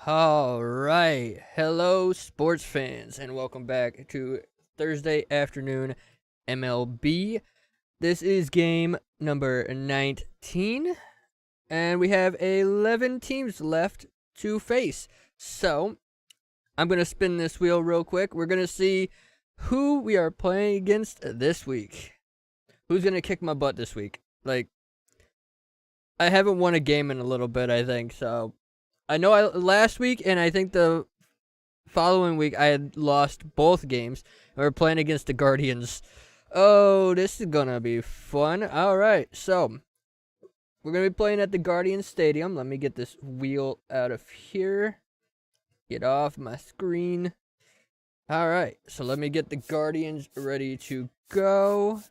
All right. Hello, sports fans, and welcome back to Thursday afternoon MLB. This is game number 19, and we have 11 teams left to face. So, I'm going to spin this wheel real quick. We're going to see who we are playing against this week. Who's going to kick my butt this week? Like, I haven't won a game in a little bit, I think, so I know last week and I think the following week I had lost both games. We were playing against the Guardians. Oh, this is going to be fun. All right, so we're going to be playing at the Guardians Stadium. Let me get this wheel out of here. Get off my screen. All right, so let me get the Guardians ready to go.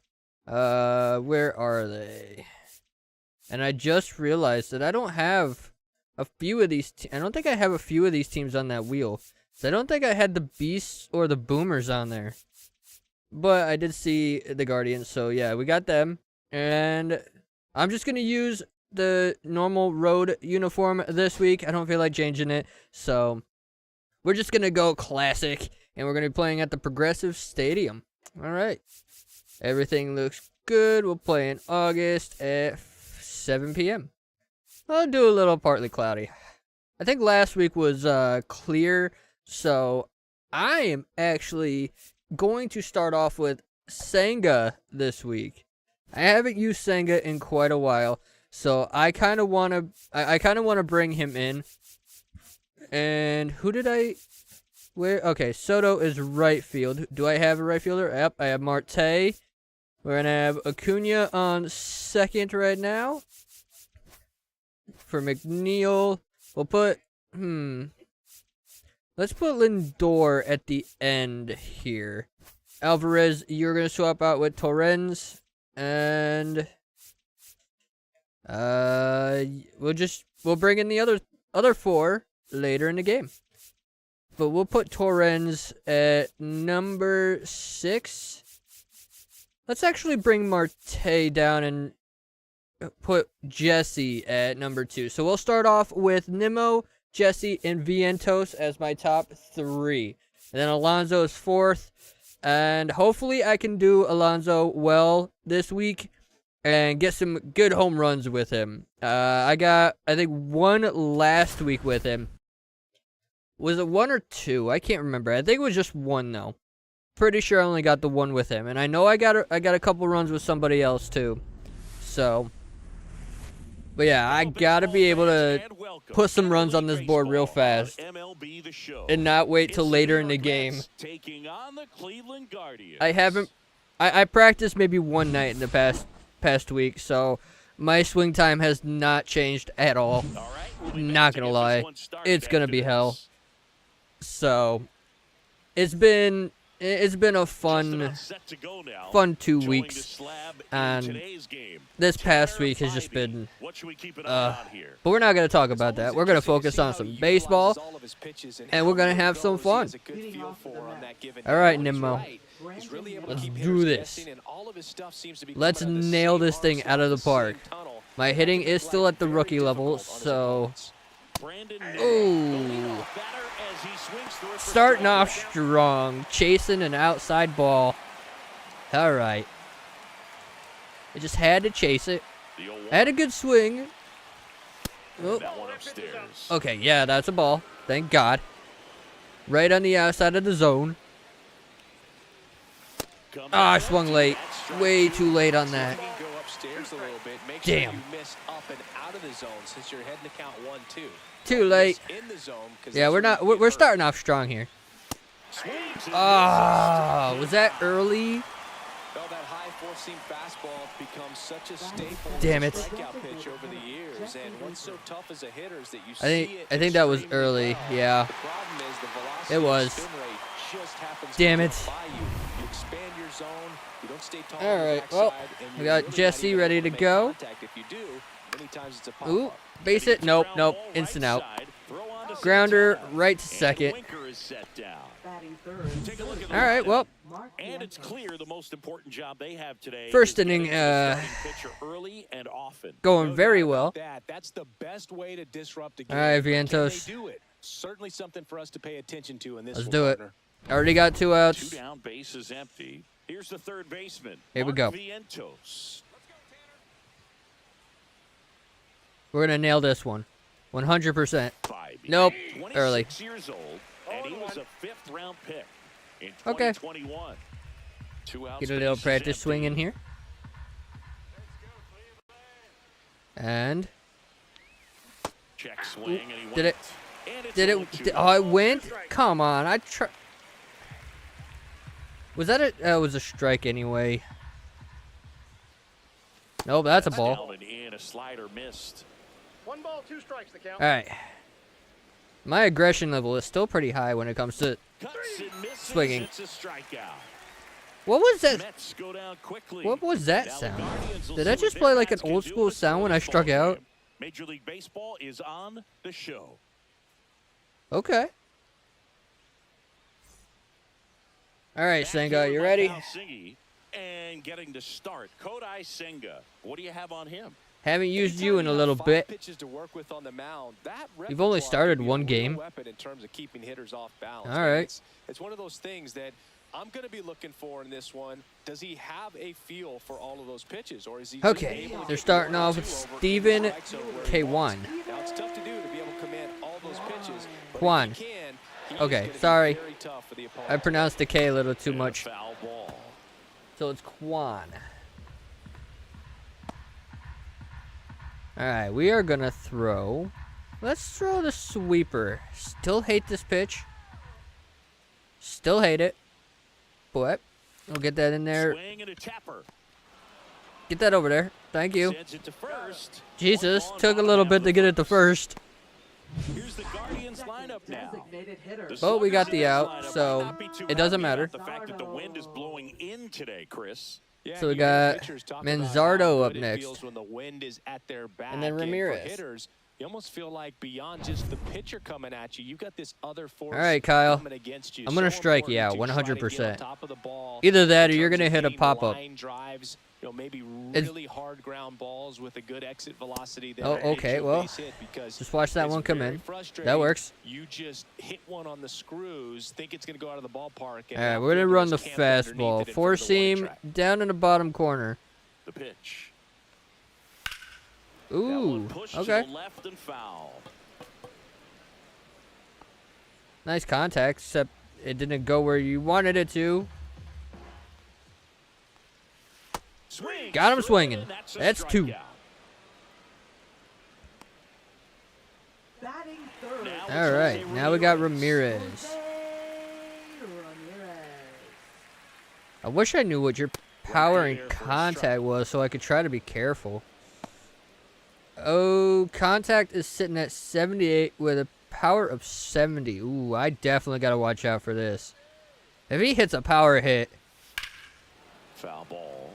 Where are they? And I just realized that I don't have a few of these. I don't think I have a few of these teams on that wheel. So I don't think I had the Beasts or the Boomers on there. But I did see the Guardians, so yeah, we got them. And I'm just going to use the normal road uniform this week. I don't feel like changing it. So we're just going to go classic. And we're going to be playing at the Progressive Stadium. All right. Everything looks good. We'll play in August at 7 p.m. I'll do a little partly cloudy. I think last week was clear, so I am actually going to start off with Senga this week. I haven't used Senga in quite a while, so I kind of want to bring him in. And who did I? Where? Okay, Soto is right field. Do I have a right fielder? Yep, I have Marte. We're gonna have Acuna on second right now. For McNeil, we'll put, let's put Lindor at the end here. Alvarez, you're going to swap out with Torrens, and, we'll bring in the other four later in the game. But we'll put Torrens at number 6. Let's actually bring Marte down and put Jesse at number 2. So we'll start off with Nimmo, Jesse, and Vientos as my top 3. And then Alonso is 4th. And hopefully I can do Alonso well this week and get some good home runs with him. I got, I think, 1 last week with him. Was it 1 or 2? I can't remember. I think it was just 1 though. Pretty sure I only got the 1 with him. And I know I got a couple runs with somebody else too. So, but yeah, I gotta be able to put some runs on this board real fast and not wait till later in the game. I practiced maybe one night in the past week, so my swing time has not changed at all. Not gonna lie, it's gonna be hell. So, it's been a fun 2 weeks, and this past week has just been, but we're not going to talk about that. We're going to focus on some baseball, and we're going to have some fun. All right, Nimmo, let's do this. Let's nail this thing out of the park. My hitting is still at the rookie level, so, ooh. Starting off strong, chasing an outside ball. All right. I just had to chase it. I had a good swing. Oh. Okay, yeah, that's a ball. Thank God. Right on the outside of the zone. Ah, I swung late. Way too late on that. Damn. Too late. Yeah, we're starting off strong here. Ah, was that early? Well, that high four-seam fastball becomes such a staple Damn it. strikeout pitch over the years, and what's so tough as a hitter is that you see it I think that was early. well. Yeah. The problem is the velocity It was. of spin rate just happens Damn to it. get by you. You expand your zone, you don't stay tall All on the right, backside, well, and we you're got really not Jesse even ready able to make go. contact. If you do, many times it's a pop-up. Ooh, base it. Nope. Instant out. Grounder right to second. All right, well. And it's clear the most important job they have today. First inning, early and often. going very well. That's the best way to disrupt a game. All right, But can Vientos. they do it? Certainly something for us to pay attention to in this Let's one, do it. partner. Already got 2 Two outs. down, base is empty. Here's the third baseman. Here we go. Vientos. We're going to nail this one. 100%. Five. Nope. 26 Early. years old, and he was a fifth-round pick in Okay. 2021. 2 outs. Get a little base is practice empty. swing in here. And Check swing, and he did it? went. And it's Did it? 0-2. Oh, it went? Come on. Was that a? It was a strike anyway. Nope, that's a ball. Down and in, a slider missed. 1 ball, 2 strikes, the count. All right. My aggression level is still pretty high when it comes to Cuts and misses. swinging. It's a strikeout. What was that? Mets go down quickly. What was that Now the sound? Guardians will Did see I what just their play like an bats can old do school in this sound when I close struck ball out? game. Major League Baseball is on the show. Okay. All right, Senga, you ready? Singy and getting to start. Kodai Senga. What do you have on him? Haven't used Anytime you in a have little 5 bit. pitches to work with on the mound, that You've only repertoire started can be a one real game. weapon in terms of keeping hitters off balance. All Man, right. It's one of those things that I'm going to be looking for in this one. Does he have a feel for all of those pitches, or is he just Okay, able to they're get starting one or off with two over Steven strike zone where he wants? K1. Now, it's tough to do to be able to command all those pitches. But Juan. if he can, he is Okay, gonna be sorry. very tough for the I opponent. pronounced the K a little too And a much. Foul ball. So it's Quan. All right, we are going to throw. Let's throw the sweeper. Still hate this pitch. Still hate it. But we'll get that in there. Swing and a tapper. Get that over there. Thank you. Sends it to first. Jesus, One took a ball little down bit to get it to first. Here's the Guardians lineup now. The But we got the Sluggers out, lineup so might not be too it doesn't happy matter. about the fact that the wind is blowing in today, Chris. Yeah, So we you hear the got pitchers talk about Manzardo how up good it next. feels when the wind is at their back. And then for Ramirez. hitters, you almost feel like beyond just the pitcher coming at you, you've got this other force All right, Kyle. coming against you. I'm gonna So strike you important out to try to get on 100%. top of the ball Either that or in you're terms gonna of hit a hitting pop-up. line drives, maybe It's- really hard ground balls with a good exit velocity that Oh, gets okay, you a well, base hit, because just watch that it's one come very in. frustrating. That works. You just hit one on the screws, think it's going to go out of the ballpark. And All right, we're going to run the outfielders camped underneath fastball. it in front Four of the warning seam track. down in the bottom corner. The pitch. That Ooh, one pushed okay. to the left and foul. Nice contact, except it didn't go where you wanted it to. Swing, Got him through, swinging. and that's a That's 2. strikeout. Batting third. Now it's All right, Jose now we got Ramirez. Ramirez. I wish I knew what your power and there for a contact was so I could try to be careful. Oh, contact is sitting at 78 with a power of 70. Ooh, I definitely got to watch out for this. If he hits a power hit, Foul ball.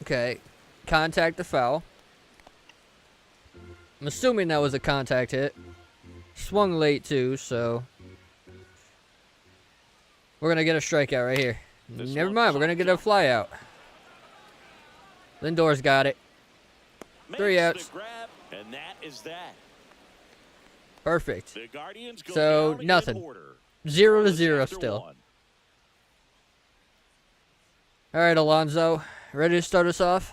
okay, contact the foul. I'm assuming that was a contact hit. Swung late too, so we're going to get a strikeout right here. This Never one mind, we're going to get a fly out. Lindor's got it. 3 Makes outs. the grab, and that is that. Perfect. The Guardians go So, down in nothing. order. 0-0 After still. one. All right, Alonzo, ready to start us off?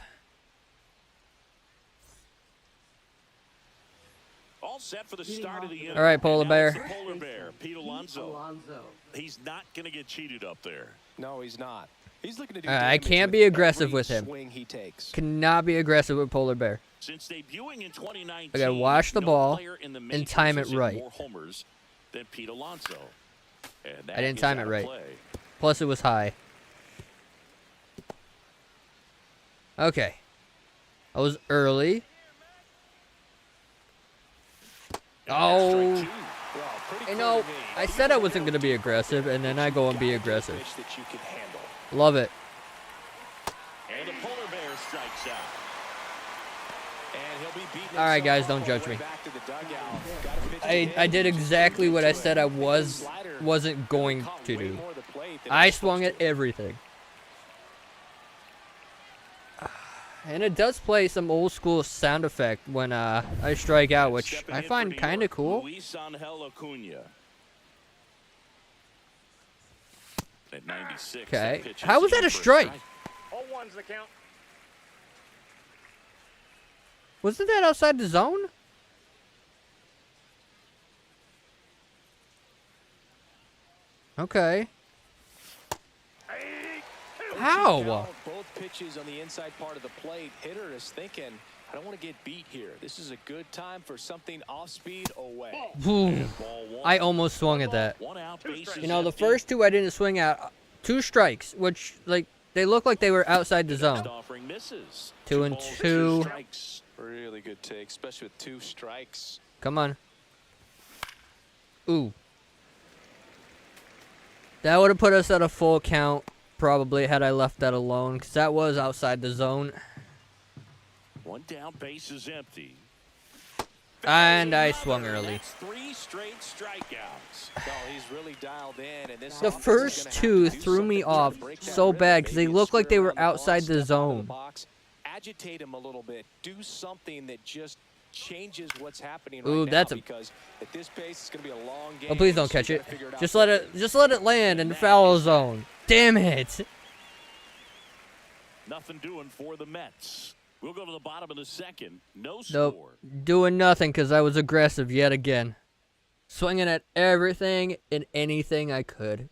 All set for the start of the inning. All right, Polar And now it's Bear. the Polar Bear, Pete Alonso. He's not going to get cheated up there. No, he's not. He's looking to do I damage can't with be aggressive every with him. swing he takes. Cannot be aggressive with Polar Bear. Since debuting in 2019, I gotta wash the no ball player in the and majors time it has hit right. more homers than Pete Alonso. And that I didn't is time out it of right. play. Plus, it was high. Okay. I was early. Oh. Strike two. Well, pretty You clear know, to me. I These said I are wasn't going to be deep aggressive, there, and then but I you go and be gotta get a aggressive. pitch that you can handle. Love it. And the polar bear strikes out. And he'll be beating All right, guys, himself don't up judge on the way me. back to the dugout. Got a pitch to I hit. did Just exactly couldn't what get I to said it. I The slider wasn't going caught to way do. more of the plate than it I was swung supposed at to. everything. And it does play some old school sound effect when I strike out, which Stepping I in for find New kind of York, cool. Luis Angel Acuna. At 96, Okay. that pitch How is was that in a for strike? 0-1's the count. Wasn't that outside the zone? Okay. How? Both pitches on the inside part of the plate. Hitter is thinking, I don't want to get beat here. This is a good time for something off speed away. Ooh, Ball one. I almost swung at that. One out, bases You know, the empty. first two I didn't swing at. 2 strikes, which, like, they look like they were outside the zone. Next offering misses. 2 and balls, 2. strikes. Really good take, especially with 2 strikes. Come on. Ooh. That would have put us at a full count, probably, had I left that alone, because that was outside the zone. One down, base is empty. And I swung early. That's 3 straight strikeouts. No, he's really dialed in, and this The offense is first gonna have 2 to do threw me something to off break that so rhythm. bad because they Maybe looked like they square were around the ball, outside the step out of zone. box, agitate him a little bit. Do something that just changes what's happening Ooh, right now, that's a- because at this pace it's going to be a long game. Oh, please don't so you catch it. gotta figure out Just let it land in the foul zone. Damn it. Nothing doing for the Mets. We'll go to the bottom of the second. No Nope. score. Doing nothing because I was aggressive yet again. Swinging at everything and anything I could.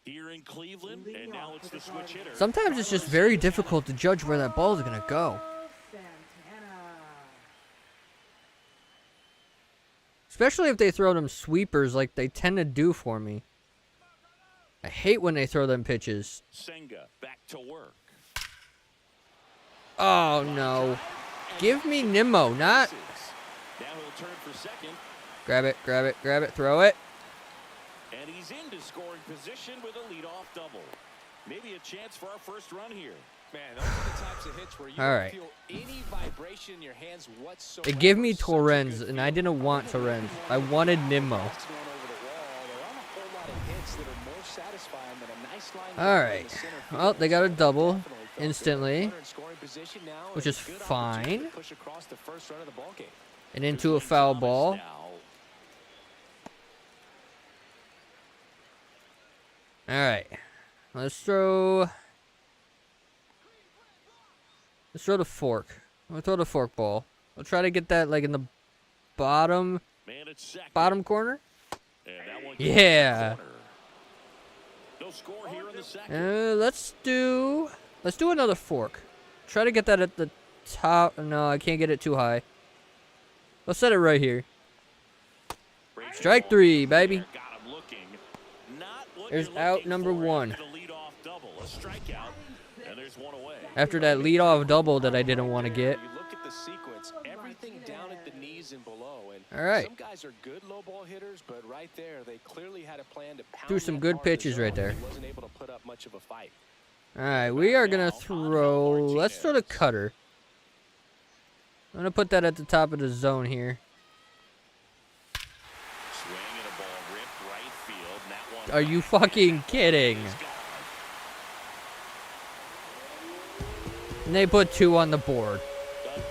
Here in Cleveland, and now it's the switch hitter. Sometimes it's just very difficult to judge where that ball is going to go. Especially if they throw them sweepers like they tend to do for me. I hate when they throw them pitches. Senga back to work. Oh, no. Give me Nimmo, not... Now he'll turn for second, Grab it, grab it, grab it, throw it. and he's into scoring position with a leadoff double. Maybe a chance for our first run here. Man, those are the types of hits where you All don't right. feel any vibration in your hands whatsoever. It gave me Such a Torrens, good and I feel. didn't want Torrens. I wanted Nimmo. Next one over the wall. There aren't a whole lot of hits that are more satisfying than a nice line All drive in right. the center Well, field. they got a double Definitely felt good. instantly, Runner in scoring position now, which and is a good opportunity to fine. push across the first run of the ball game. And into a foul ball. All right. Let's throw the fork. We'll throw the fork ball. We'll try to get that like in the bottom corner. Yeah. No score here in the second. Let's do another fork. Try to get that at the top. No, I can't get it too high. Let's set it right here. Strike 3, baby. Got him looking. Not what There's you're out looking number for 1. after the leadoff double. A strikeout, and there's one away. After that leadoff double that I didn't want to get. You look at the sequence, everything down at the knees and below. And All right. some guys are good low ball hitters, but right there, they clearly had a plan to pound Threw some that good part of the pitches zone. right there. He wasn't able to put up much of a fight. All right, we are going to throw... Let's throw the cutter. I'm going to put that at the top of the zone here. Swing and a ball ripped right field. And that one Are you fucking kidding? is gone. And they put 2 on the board.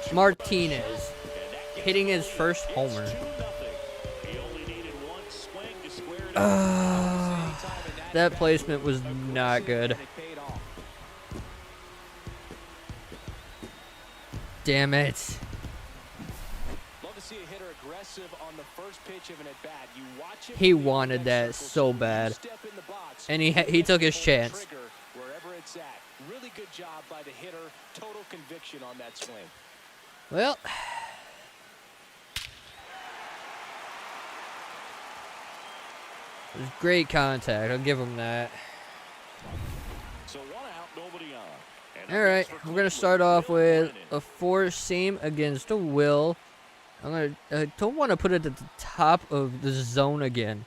The two Martinez and that gets hitting his the lead. first It's homer. 2-0. He only needed one swing to square it up. That placement was not good. And it paid off. Damn it. Love to see a hitter aggressive on the first pitch of an at-bat. You watch him He move in wanted that circle, so you bad. step in the box, And he you took his pull the chance. trigger wherever it's it's at. Really good job by the hitter. Total conviction on that swing. Well, it was great contact. I'll give him that. So 1 out, nobody on. And All right, for we're gonna start Cleveland, off Will with Brennan. a 4-seam against a Will. I don't want to put it at the top of the zone again.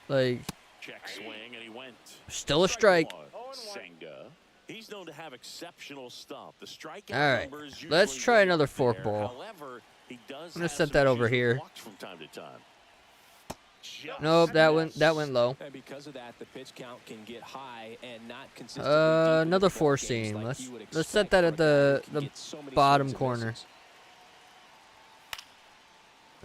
Like, Check swing, and he went. still a strike. One. Senga. He's known to have exceptional stuff. The strikeout All right, numbers let's usually try right another up fork there. ball. However, he does I'm gonna have set some that over issues with here. walks from time to time. Just Nope, that missed. went low. And because of that, the pitch count can get high and not consistently deep into Another ball 4-seam. games like Let's you would let's set expect that for at a guy who the can get so many bottom swings and corner. misses.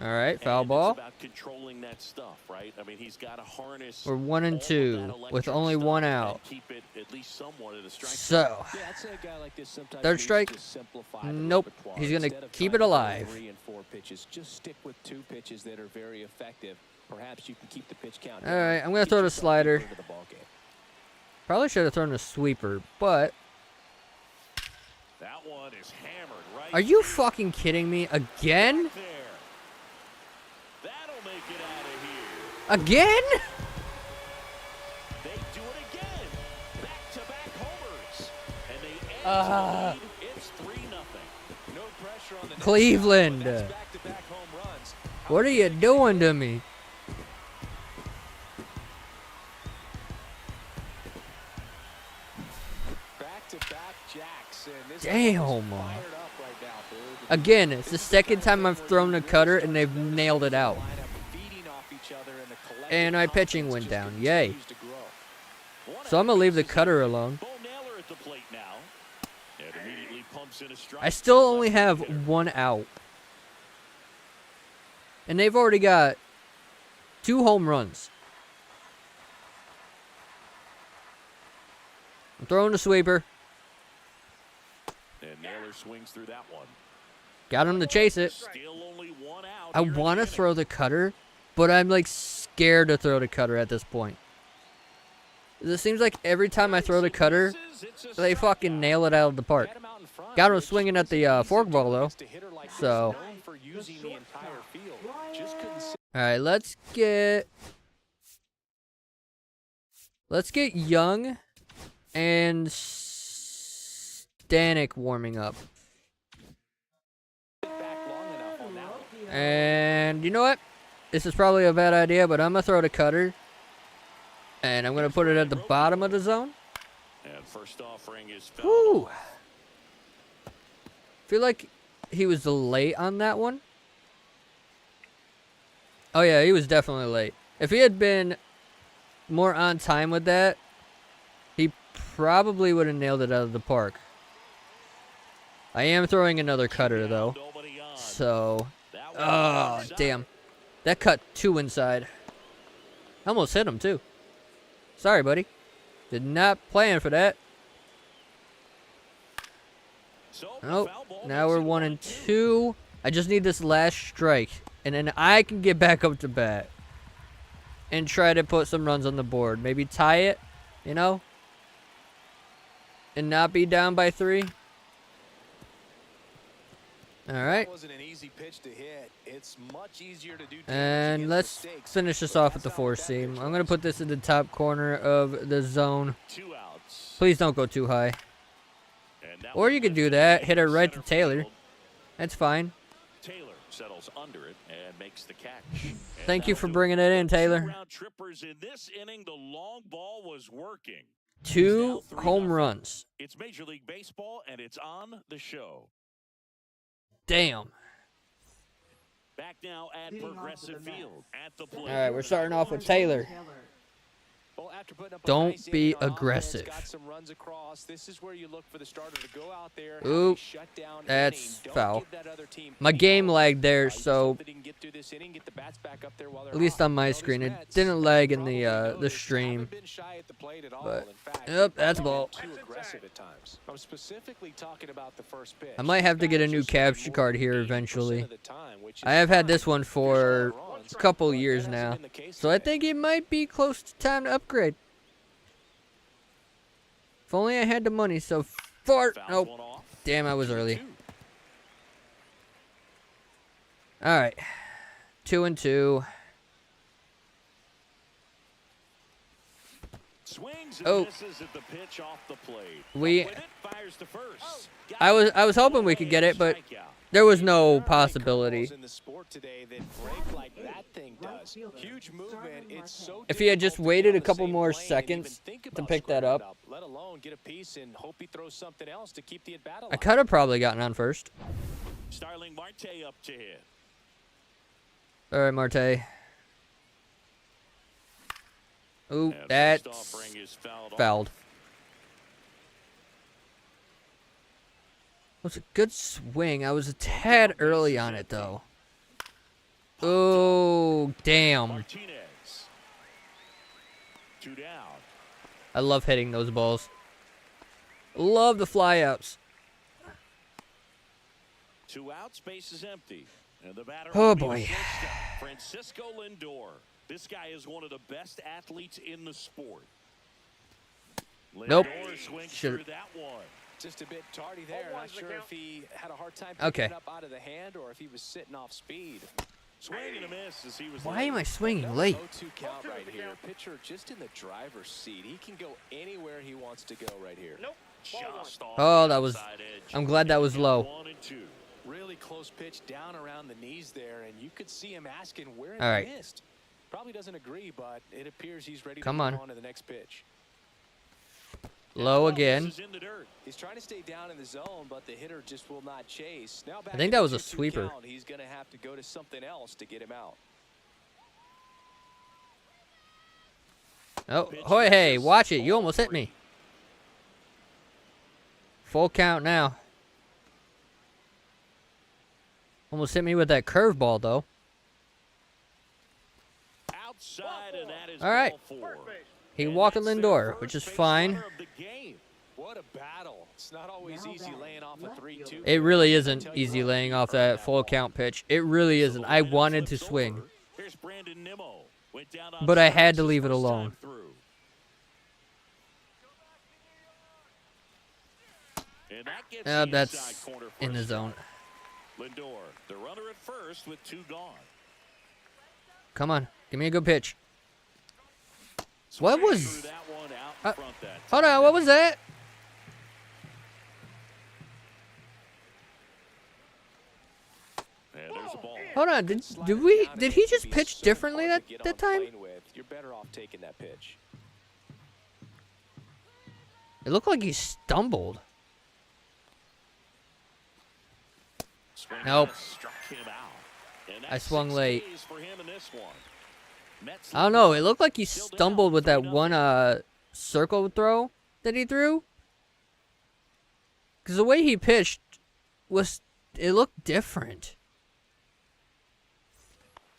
All right, foul And ball. It's about controlling that stuff, right? I mean, he's got to harness. We're 1 and all of 2 that with electric only stuff 1 and out. keep it at least somewhat in the strike zone. So, Yeah, I'd say a guy like this sometimes third needs strike. to simplify the Nope. repertoire. He's gonna Instead of keep trying it to throw alive. 3 and 4 pitches, just stick with 2 pitches that are very effective. Perhaps you can keep the pitch count all down, right, I'm gonna get throw the yourself slider. deeper into the ball game. Probably should have thrown a sweeper, but That one is hammered right. are you fucking kidding me again? there? That'll make it out of here. Again? They do it again. Back-to-back homers. And they add to the lead. It's 3-0. No pressure on the next Cleveland. guy, but that's back-to-back home runs. What are you doing to me? Back-to-back jacks, and this Damn. offense is fired up right now, dude. Again, it's the second time I've thrown a cutter and they've nailed it out. And my pitching went down. Yay. So I'm gonna leave the cutter alone. Bo Naylor at the plate now. And immediately pumps in a strike. I still only have 1 out. And they've already got 2 home runs. I'm throwing the sweeper. And Naylor swings through that one. Got him to chase it. Still only 1 out. I here in the want to inning. throw the cutter, but I'm like scared to throw the cutter at this point. It seems like every time I throw the cutter, they fucking nail it out of the park. Got him swinging at the fork ball though. So, all right, let's get Young and Stanek warming up. And you know what? This is probably a bad idea, but I'm gonna throw the cutter, and I'm gonna put it at the bottom of the zone. And first offering is Woo! Feel like he was late on that one. Oh yeah, he was definitely late. If he had been more on time with that, he probably would have nailed it out of the park. I am throwing another cutter though, so oh damn, that cut 2 inside. I almost hit him too. Sorry, buddy. Did not plan for that. Nope. Now we're 1 and 2. I just need this last strike, and then I can get back up to bat and try to put some runs on the board. Maybe tie it, you know, and not be down by 3. All right. Wasn't an easy pitch to hit. It's much easier to do damage And against let's mistakes, finish this but off with the that's how 4-seam. that I'm going to put this in the top corner of the zone. 2 outs. Please don't go too high. And that Or you could do that. Hit it right to Taylor. That's fine. Taylor settles under it and makes the catch. And Thank you that'll for do bringing it. it in, Taylor. 2-round trippers in this inning. The long ball was working. 2 It's now 3-0. home runs. It's Major League Baseball, and it's on the show. Damn. Back now at Progressive Field at the plate. All right, we're starting off with Taylor. Well, after putting up a Don't nice be inning on offense, aggressive. got some runs across. This is where you look for the starter to go out there, have a Oop, shutdown that's inning. Don't foul. give that other team My any game hope. lagged there, You just so hope that he can get through this inning, get the bats back up there while they're at least hot. on my You know, these screen, it Mets, didn't as lag you in the probably noticed, stream. haven't been shy at the plate at all. But- In fact, Yep, they've that's a been ball. too aggressive at times. I'm specifically talking about the first pitch. I might have to get a new Batters are capture swinging card more here than 80% eventually. of the time, which is I have had fine. this one for a couple years now, so I think it might be close to time to upgrade. If only I had the money so far. Fouls Nope. one off. Damn, I was 2-2. early. All right. 2-2. Swings and Oh. misses at the pitch off the plate. We. With it, fires to first. I was hoping we could get it, but Strikeout. there was no There aren't many possibility. curveballs in the sport today that break like that thing does. Huge movement. It's so If he had just difficult to waited be on a the couple same more plane and seconds even think to about pick that squaring it up. let alone get a piece and hope he throws something else to keep the at-bat I alive. could have probably gotten on first. Starling Marte up to hit. All right, Marte. Ooh, And that's first offering is fouled off. fouled. It was a good swing. I was a tad early on it, though. Oh, damn. Martinez. 2 down. I love hitting those balls. Love the flyouts. 2 outs, base is empty. And the batter Oh, will be boy. the shortstop, Francisco Lindor. This guy is one of the best athletes in the sport. Nope. Lindor swings Should've- through that one. Just a bit tardy there. Not sure if he had a hard time Okay. picking it up out of the hand or if he was sitting off speed. Swing and a miss as he was Why late. am I swinging Another late? 0-2 count right here. Pitcher just in the driver's seat. He can go anywhere he wants to go right here. Nope. Ball one. Just off Oh, the that was. outside edge. I'm glad that was low. 1-2. Really close pitch down around the knees there, and you could see him asking where it All right. missed. Probably doesn't agree, but it appears he's ready Come to on. move on to the next pitch. Low This again. is in the dirt. He's trying to stay down in the zone, but the hitter just will not chase. Now back I think to that the was a 2-2 sweeper. count. He's going to have to go to something else to get him out. Oh, hoy, hey, watch it. You almost hit me. Full count now. Almost hit me with that curveball, though. Outside, and that is All right. ball 4. First base. He And walked that's their Lindor, first which is base fine. runner of the game. What a battle. It's not always easy laying off a 3-2. It really I'll isn't tell you easy what, laying off he earned that full ball. count pitch. It really So isn't. the I lineup wanted to flips swing, over. Here's Brandon Nimmo. Went down on but I strikes had to his leave it first time alone. through. And that gets the That's inside corner for in a the strike. zone. Lindor, the runner at first with 2 gone. Come on, give me a good pitch. What Swing was- threw that one out in Uh, front that Hold time. on, what was that? And there's a ball. Hold on, did Slide did it we down, did and he it can just be pitch so differently hard that to get that on time? plane with. You're better off taking that pitch. It looked like he stumbled. Swing Nope. and a struck him out. And I that's swung 6 late. Ks for him in this one. Mets I don't know. It looked like he still down stumbled with that 3-0. one circle throw that he threw. Because the way he pitched it looked different.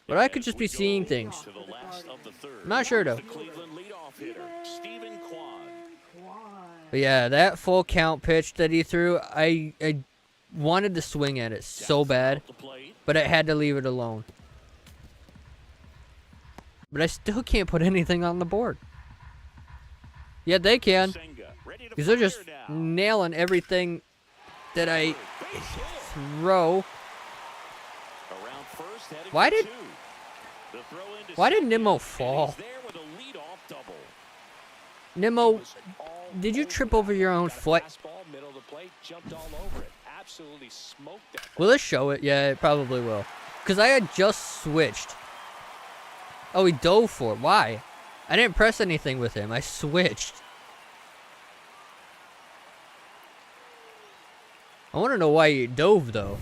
But I could As just we be seeing go things. to the last of the third. I'm not sure though. The Cleveland leadoff hitter, Stephen Kwan. But yeah, that full count pitch that he threw, I wanted to swing at it so bad, Off the plate. but I had to leave it alone. But I still can't put anything on the board. Yeah, they can. Senga, ready to Because they're just fire now. nailing everything that I Base hit. throw. Around first, heading Why for did- 2. The throw into Why did second, Nimmo and fall? he's there with a leadoff double. Nimmo, All did you over trip that. over your own Got a foot? fastball, middle of the plate, jumped all over it. Absolutely smoked that. Will it show it? Yeah, it probably will. Because I had just switched. Oh, he dove for it. Why? I didn't press anything with him. I switched. I want to know why he dove, though.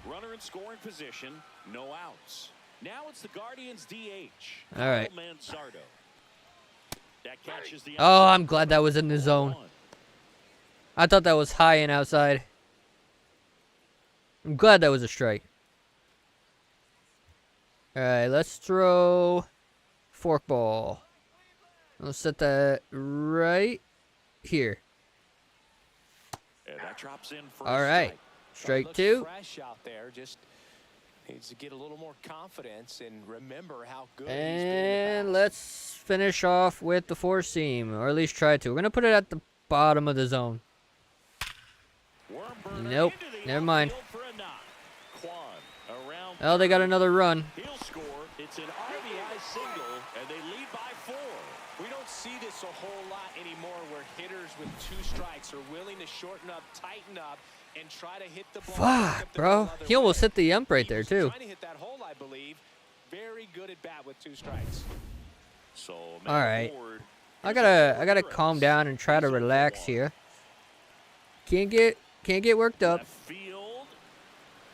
Runner in scoring position, no outs. Now it's the Guardians DH. All right. Kyle Manzardo. That catches the Oh, outside I'm glad that was in the for zone. 1. I thought that was high and outside. I'm glad that was a strike. Alright, let's throw forkball. Let's set that right here. And that drops in for a Alright. strike. Strike Looks 2. fresh out there. Just needs to get a little more confidence and remember how good he's been in And the past. let's finish off with the four seam, or at least try to. We're going to put it at the bottom of the zone. Wormburner Nope, into the never mind. outfield for a knock. Quan around Oh, they got another run. He'll score. It's an RBI single, and they lead by 4. We don't see this a whole lot anymore where hitters with 2 strikes are willing to shorten up, tighten up, and try to hit the ball. Fuck, bro. He almost hit the ump right there, too. Trying to hit that hole, I believe. Very good at bat with 2 strikes. So All right. forward, I gotta calm down and try to relax here. Can't get worked up. left field,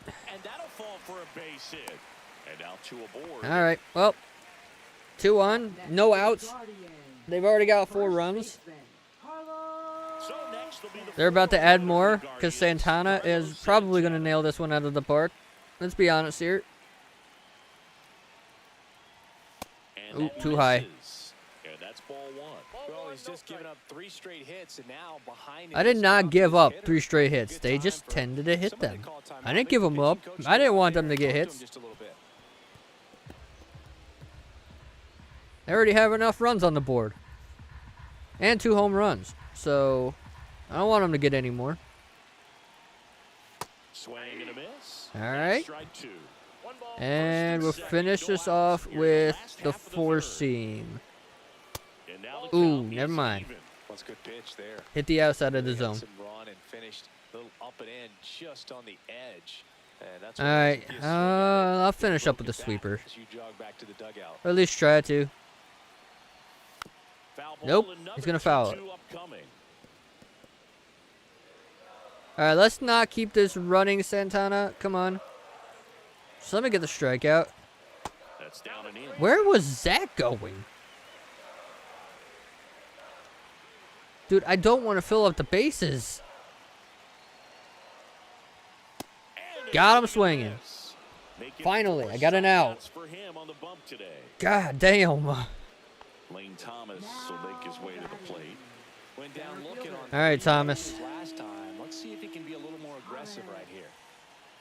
and that'll fall for a base hit. And now 2 aboard. All right. Well, 2-1, no outs. They've already got 4 runs. So next will be the They're about to fourth add one more for the because Guardians. Santana is probably gonna nail this one out of the park. Let's be honest here. And Ooh, that too high. misses. And that's ball 1. Well, he's just given up 3 straight hits, and now behind him I did is not Scott, give his up hitter. 3 straight hits. Good They time just for tended to hit somebody them. to call timeout. I didn't give them Pitching up. coach I didn't got want there them to and get talked to him hits. just a little bit. They already have enough runs on the board. And 2 home runs. So, I don't want them to get any more. Swing and a miss. All right. Strike 2. And we'll finish this off with the 4-seam. And now the Ooh, count never is mind. even. That's a good pitch there. Hit the outside of the Had zone. some run and finished a little up and in just on the edge. And that's All what right. happens if you swing at it. I'll finish up with the Broken sweeper. bat as you jog back to the dugout. Or at least try to. Foul ball, Nope, another he's gonna foul it. 2-2 upcoming. All right, let's not keep this running, Santana. Come on. Just let me get the strikeout. That's down and in. Where was Zach going? Dude, I don't want to fill up the bases. And Got him it's swinging. miss. Making Finally, 4 I got an out. strikeouts for him on the bump today. God damn. Lane Thomas will make his way to the plate. Went down looking on All right, 3 Thomas. pitches last time. Let's see if he can be a little more aggressive right here.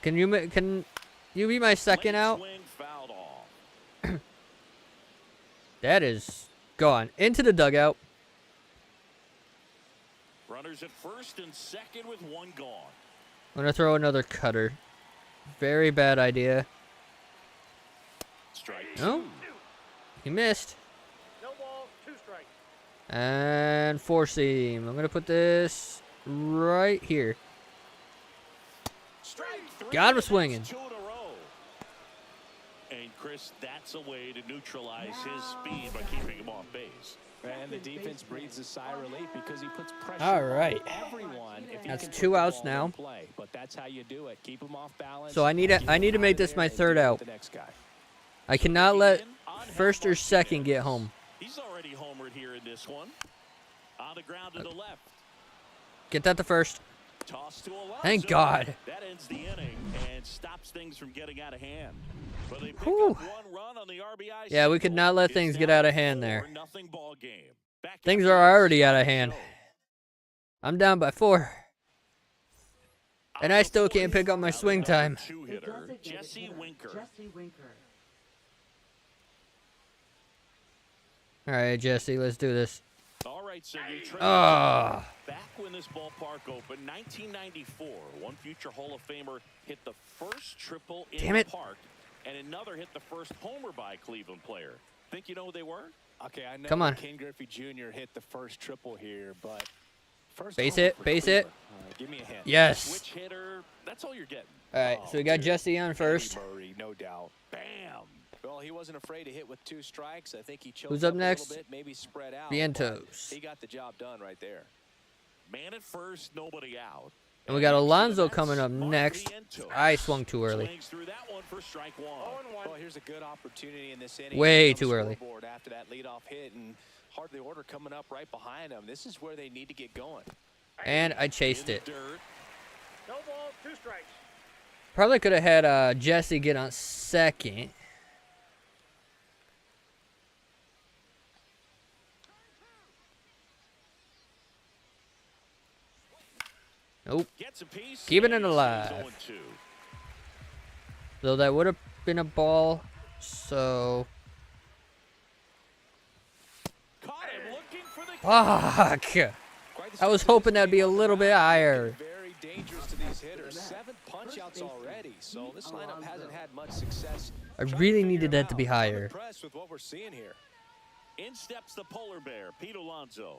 Can you be my second Late out? swing fouled off. That is gone. Into the dugout. Runners at first and second with 1 gone. I'm going to throw another cutter. Very bad idea. Strike 2. No. He missed. No balls, 2 strikes. And 4-seam. I'm going to put this right here. Strike 3. Got him and that's swinging. 2 in a row. And Chris, that's a way to neutralize his speed by keeping him off base. And the defense breathes a sigh of relief because he puts pressure All right. on everyone. If he That's can put 2 the outs ball in now. play. But that's how you do it. Keep him off balance. So I need to make this my 3rd out. The next guy. I cannot let first or second get home. He's already homered here in this one. On the ground to the left. Get that to first. Toss to Alonso. Thank God. That ends the inning and stops things from getting out of hand. But they pick Whew. up 1 run on the RBI Yeah, we could single. not let It's things now get out of a hand there. 4-0 ball game. Back Things after are this, already out of hand. show. I'm down by 4. And I On the still can't pick up my fourth, swing another time. 2-hitter, Jesse Winker. All right, Jesse, let's do this. All right, so you trade Ah. back when this ballpark opened, 1994. One future Hall of Famer hit the first triple in Damn the it. park, and another hit the first homer by a Cleveland player. Think you know who they were? Okay, I know Come on. Ken Griffey Jr. hit the first triple here, but first Base homer hit, for base it. Cleveland. All right, give me a hint. Yes. Switch hitter. That's all you're getting. All right, so we got dude. Jesse on first. Eddie Murray, no doubt. Bam. Well, he wasn't afraid to hit with 2 strikes. I think he choked Who's up a next? little bit, maybe spread out. Vientos. but He got the job done right there. Man at first, nobody out. And we got Alonso That's coming up Mark next. Vientos. I swung too early. Swings through that one for strike 1. 0-1. Well, here's a good opportunity in this inning. Way to get on too the early. scoreboard after that leadoff hit, and hardly order coming up right behind them. This is where they need to get going. And I chased In it. the dirt. No balls, 2 strikes. Probably could have had Jesse get on second. Nope. Gets a piece. Keeping it and he alive. stays 0-2. Though that would have been a ball. So. Caught him looking for the Fuck. Quite I was hoping that'd be a little bit higher. Very dangerous to these hitters. 7 punch-outs already, so this lineup hasn't had much success. I really needed that to be higher. Impressed with what we're seeing here. In steps the polar bear, Pete Alonso.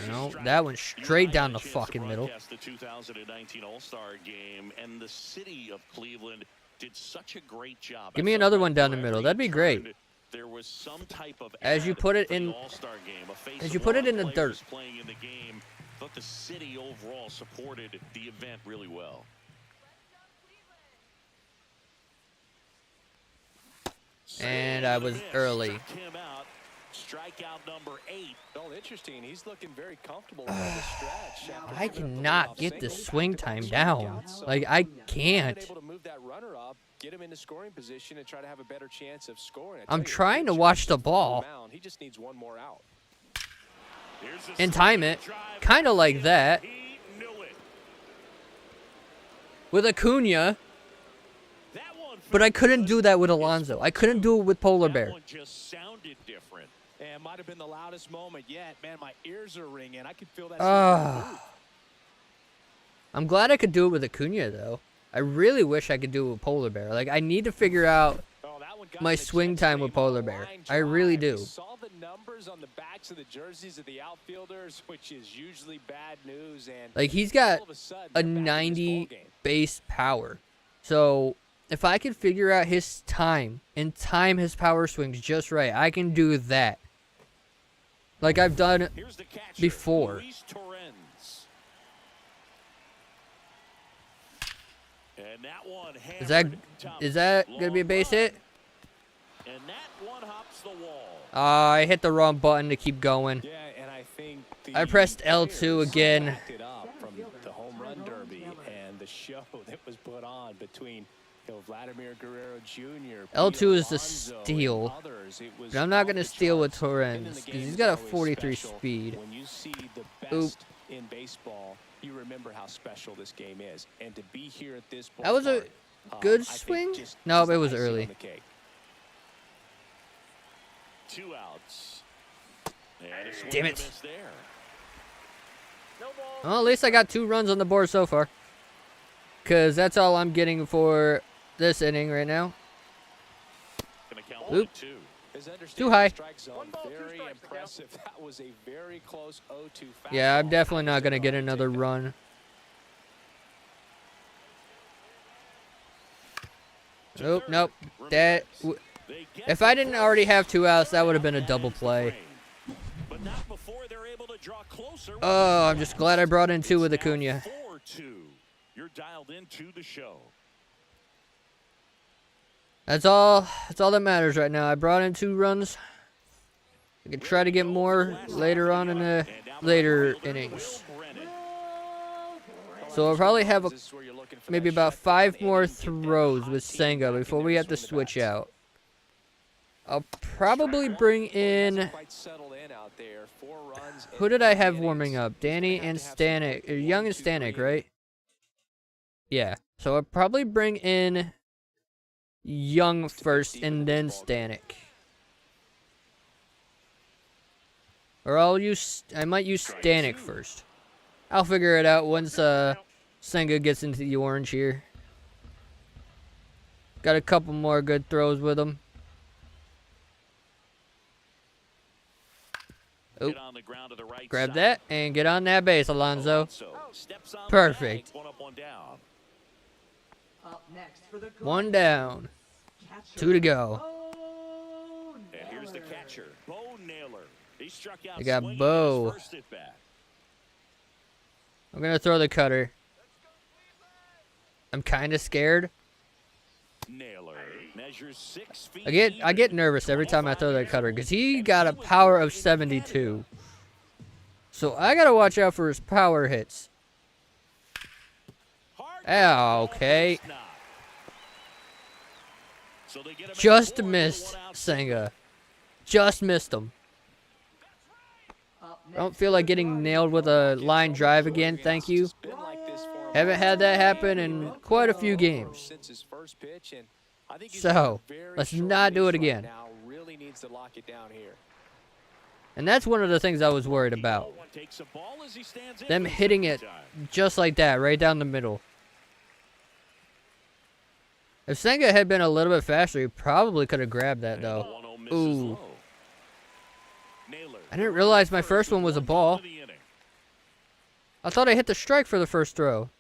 No, that went straight down the fucking middle. The 2019 All-Star game, and the city of Cleveland did such a great job. Give me another one down the middle. That'd be great. There was some type of As you put it for the in, All-Star game, a face as you of put it one in the players dirt. Playing in the game, but the city overall supported the event really well. And I was early. Struck him out. Strikeout number 8. Well, interesting. He's looking very comfortable in the stretch. I cannot get the swing time down. Like, I can't. Able to move that runner up, get him into scoring position, and try to have a better chance of scoring. I'm trying to watch the ball He just needs one more out. and time it, kind of like that, He knew it. with Acuna. That one But I couldn't do that with Alonso. I couldn't do it with Polar that Bear. one just sounded different. And might have been the loudest moment yet. Man, my ears are ringing. I could feel that. I'm glad I could do it with Acuna, though. I really wish I could do it with Polar Bear. Like, I need to figure out my swing time with Polar Bear. I really do. Saw the numbers on the backs of the jerseys of the outfielders, which is usually bad news. And Like, he's got all of a sudden, a they're back in this 90 ballgame. base power. So, if I could figure out his time and time his power swings just right, I can do that. Like I've done Here's the catcher, before. Luis Torrens. And that one Is that hammered gonna be a long base run. hit? And that one hops the wall. I hit the wrong button to keep going. Yeah, and I think I pressed L2 players again. backed it up from the home run derby and the show that was put on between Vladimir Guerrero Jr. L2 is the Alonso, steal, and others. It was but I'm not off gonna the steal with charts. Torrens, Winning the 'cause game he's is got a always 43 special. speed. When you see the Oop. best in baseball, you remember how special this game is, and to be here at this point. That was a good swing? No, it was early. 2 outs. And a swing Damn and a it. miss there. No ball. Well, at least I got 2 runs on the board so far. Because that's all I'm getting for this inning right now. Gonna count Oop. 1-2. Too high. Strike zone, 1 ball, 2 very strikes, Miguel. impressive. That was a very close 0-2 fastball. Yeah, I'm definitely not That was going to a get hard another takedown. run. To Nope, third, nope. That Ramirez. They get if the I didn't first already have 2 outs, that would have been a and double ends the play. frame. But not before they're able to draw closer. with Oh, the I'm just glad I brought in 2 with It's now Acuna. 4-2. You're dialed into the show. That's all that matters right now. I brought in 2 runs. I could try to get more later on in the later innings. So I'll probably have This is where you're looking for maybe that about shutdown 5 more inning, get that throws hot with team Senga back before in we there have to swing the switch bats. out. I'll probably bring in. Quite settled in out there. 4 runs Who in did I 3 have innings. warming up? He's Danny gonna and have to have some Stanek. hope. Young 1, and 2, Stanek, 3. right? Yeah. So I'll probably bring in Young first and then Stanek. Or I might use Stanek first. I'll figure it out once Senga gets into the orange here. Got a couple more good throws with him. Get on the ground to the right Grab side. that and get on that base, Alonso. Alonso steps on the Perfect. bag, 1 up, 1 down. Up next for the 1 down. catcher, 2 to go. Bo And here's the Naylor. catcher, Bo Naylor. He struck out They got swinging Bo. in his first at bat. I'm going to throw the cutter. I'm kind of scared. Naylor measures 6 feet. I get nervous every time I throw that cutter because he got a power of 72. So I got to watch out for his power hits. Ah, okay. So they get him at Just 4 with missed 1 out. Senga. Just missed him. Up I don't next feel for like the getting Guardians, nailed with a line drive again. Thank you. It's been like this for him Haven't had that happen in quite a few games. since his first pitch, and I think he's So, got a very let's short not do it leash right again. now. Really needs to lock it down here. And that's one of the things I was worried about. Takes a ball as he stands in Them for the hitting second it time. just like that, right down the middle. If Senga had been a little bit faster, he probably could have grabbed that, And though. the 1-0 misses Ooh. low. Naylor I didn't realize my first one was a ball. of the inning. I thought I hit the strike for the first throw.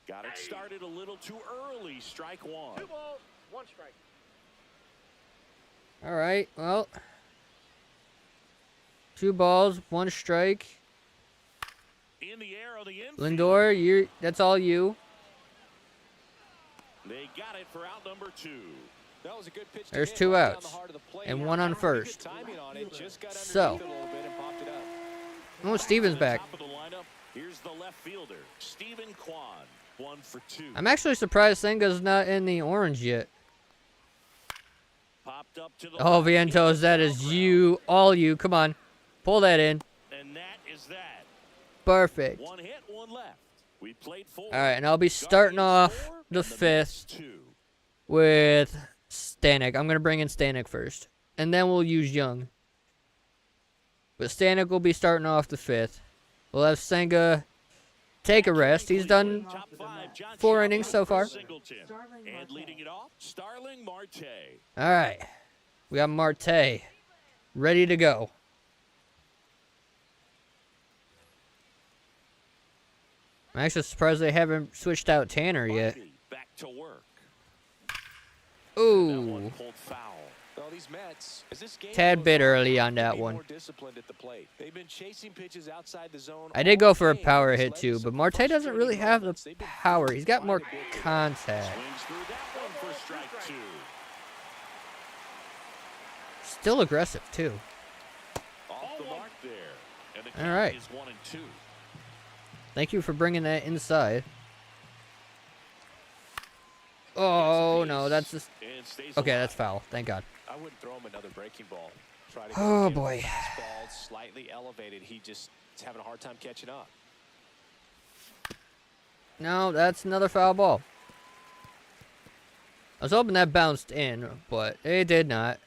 Got it started a little too early. Strike one. 2 balls, 1 strike. All right, well. 2 balls, 1 strike. In the air on the infield. Lindor, that's all you. They got it for out number 2. That was a good pitch to There's hit 2 right down outs. the heart of the plate. And 1 on Pretty good first. timing on it. Just got So. underneath it a little bit and popped it up. Oh, Steven's To the back. top of the lineup, here's the left fielder, Stephen Kwan. 1 for 2. I'm actually surprised Senga's not in the orange yet. Popped up to the Oh, left. Vientos, that is you. All you. Come on. Pull that in. And that is that. Perfect. 1 hit, 1 left. We played 4. All right, and I'll be starting Guardians off 4, the and Mets 5th 2. with Stanek. I'm going to bring in Stanek first. And then we'll use Young. But Stanek will be starting off the 5th. We'll have Senga take a rest. He's done Top 5, John 4 Schaefer innings so for far. Singleton. And leading it off, Starling Marte. All right. We got Marte ready to go. I'm actually surprised they haven't switched out Tanner yet. Marty back to work. That Ooh. one pulled foul. Well, these Mets, as this game Tad goes bit on, early on they that can be one. more disciplined at the plate. They've been chasing pitches outside the zone I did all go for a game, power and it's hit led to too, some but Marte doesn't frustrating really have the moments. They've been power. He's got more quite a bit. contact. Swings through that one for strike 2. Still aggressive too. Off the mark there. And the All count right. is 1 and 2. Thank you for bringing that inside. Oh no, that's just And stays okay. alive. That's foul. Thank God. I wouldn't throw him another breaking ball. Try to Oh, get him boy. fastball slightly elevated. He just is having a hard time catching up. No, that's another foul ball. I was hoping that bounced in, but it did not.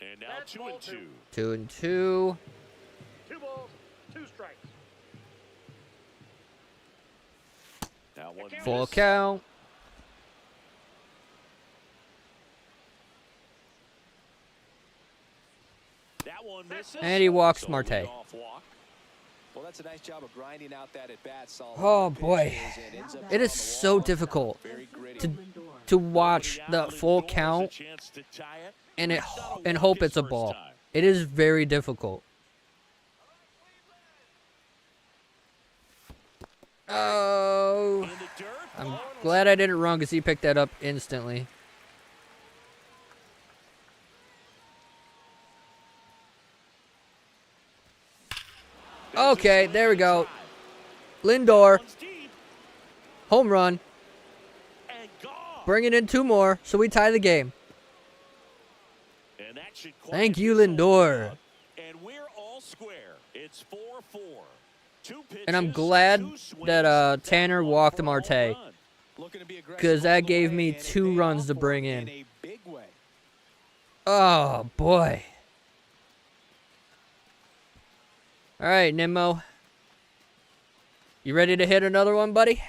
And now That's 2 ball and 2. 2. 2 and 2. 2 balls, 2 strikes. Now 1 Full miss. count. That one misses. And he walks So Marte. leadoff walk. Well, that's a nice job of grinding out that at bat. Oh, boy. It is so difficult to watch the full count and hope it's a ball. It is very difficult. Oh, I'm glad I didn't run because he picked that up instantly. Okay, there we go. Lindor, home run. Bringing in 2 more, so we tie the game. Thank you, Lindor. And we're all square. It's 4-4. 2 And I'm pitches, glad 2 swings, that Tanner one walked for a home Marte. run. Because that gave me 2 runs to bring in. Oh, boy. All right, Nimmo. You ready to hit another one, buddy?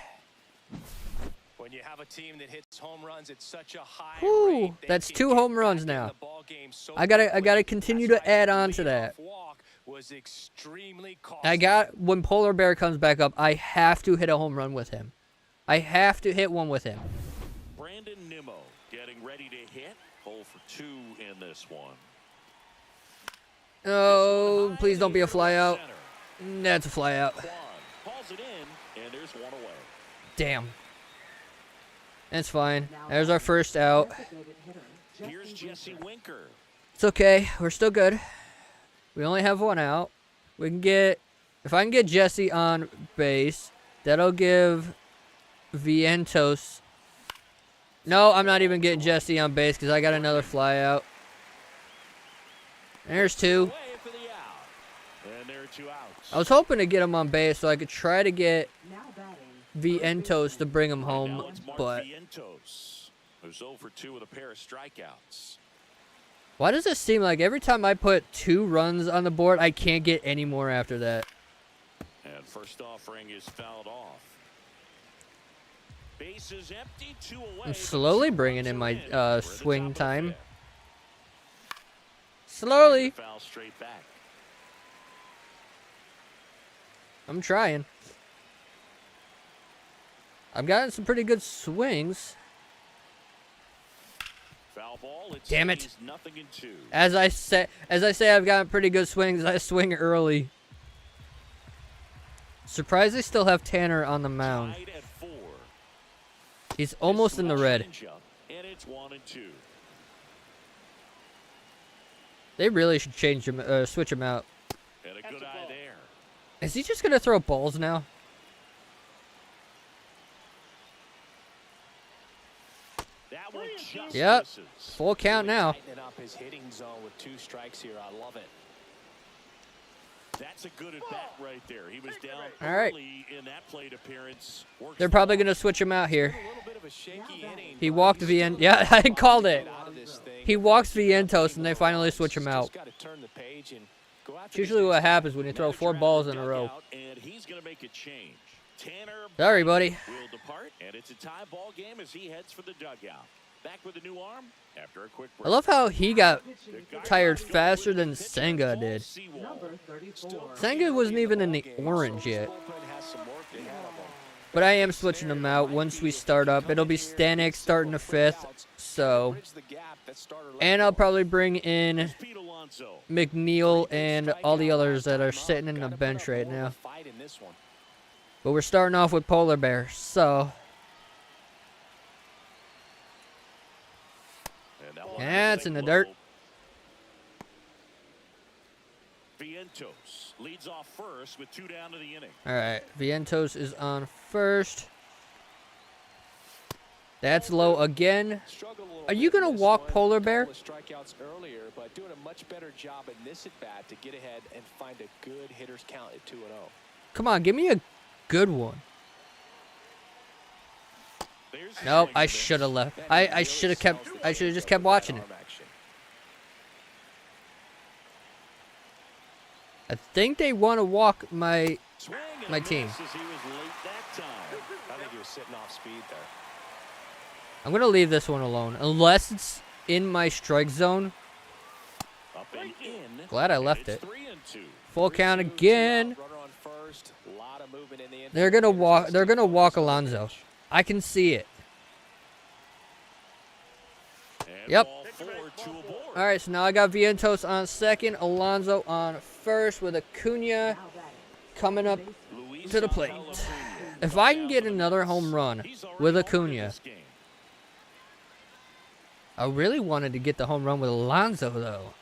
When you have a team that hits home runs at such a high Whew, rate, they that's can 2 get home runs back in now. the ball game so I gotta quickly. continue That's to why add the on to that. leadoff walk was extremely costly. I got, when Polar Bear comes back up, I have to hit a home run with him. I have to hit one with him. Brandon Nimmo getting ready to hit. 0 for 2 in this one. Oh, please don't be a fly out. Center. That's a fly out. Quan hauls it in, and there's 1 away. Damn. That's fine. There's our first out. Here's Jesse Winker. It's okay. We're still good. We only have 1 out. We can get, if I can get Jesse on base, that'll give Vientos. No, I'm not even getting Jesse on base because I got another fly out. There's 2. Away for the out. And there are 2 outs. I was hoping to get him on base so I could try to get Now batting. Vientos to bring him Now home, it's Mark but Vientos. Who's 0 for 2 with a pair of strikeouts. Why does it seem like every time I put 2 runs on the board, I can't get any more after that? And first offering is fouled off. Bases empty, 2 away. I'm slowly bringing in my swing time. Slowly. Foul straight back. I'm trying. I've gotten some pretty good swings. Foul ball. It Damn it. stays 0-2. As I say, I've gotten pretty good swings. I swing early. Surprised they still have Tanner on the mound. Tied at 4. He's almost in the red. And it's 1-2. They really should change him, switch him out. And a good eye there. Is he just gonna throw balls now? That one just Yep. misses. Full count now. Tightening up his hitting zone with 2 strikes here. I love it. That's a good at bat right there. He was down All right. early in that plate appearance. Works They're probably gonna switch him out here. A little bit of a shaky inning. He but walked he's Vien. still Yeah, I called it. get out of this thing. He walks Vientos, and they finally switch him out. Just gotta turn the page and go after It's usually these what next happens when you throw 4 balls in a row. And he's going to make a change. Tanner Sorry, buddy. will depart, and it's a tie ball game as he heads for the dugout. Back with a new arm after a quick break. I love how he got Pitching for tired Going faster with than the pitcher, Senga Paul did. Sewell. number 34. Senga wasn't even in the orange yet. bullpen has some work ahead of them. But I am switching them out once we start up. It'll be Stanek starting the 5th. So, Bridge the gap. That starter left and I'll probably bring in Pete Alonso. McNeil and all the others that are sitting in the bench right now. fight in this one. But we're starting off with Polar Bear. So, And that one yeah, it's in the dirt. Vientos leads off first with 2 down to the inning. all right. Vientos is on first. That's low again. Struggled a little Are you bit in gonna this walk one. Polar Bear? Couple of strikeouts earlier, but doing a much better job in this at bat to get ahead and find a good hitter's count at 2-0. Come on, give me a good one. There's the Nope, swing I and miss. should have left. I should have kept. I should have just kept watching it. Arm action. I think they want to walk my. Swing and my a team. miss as he was late that time. I think he was sitting off speed there. I'm gonna leave this one alone unless it's in my strike zone. Up and in. Glad I and left it's it. 3-2. Full count 3-2, again. runner on first. A lot of movement in the infield. They're gonna walk. They're gonna walk Hitters Alonso. pitch. I can see it. And Yep. ball 4, 2 aboard. All right, so now I got Vientos on second, Alonso on first with Acuna Now batting. coming up Luis to the plate. Angel Acuna. If I can get another home run He's already with homered in Acuna, this game. I really wanted to get the home run with Alonso though.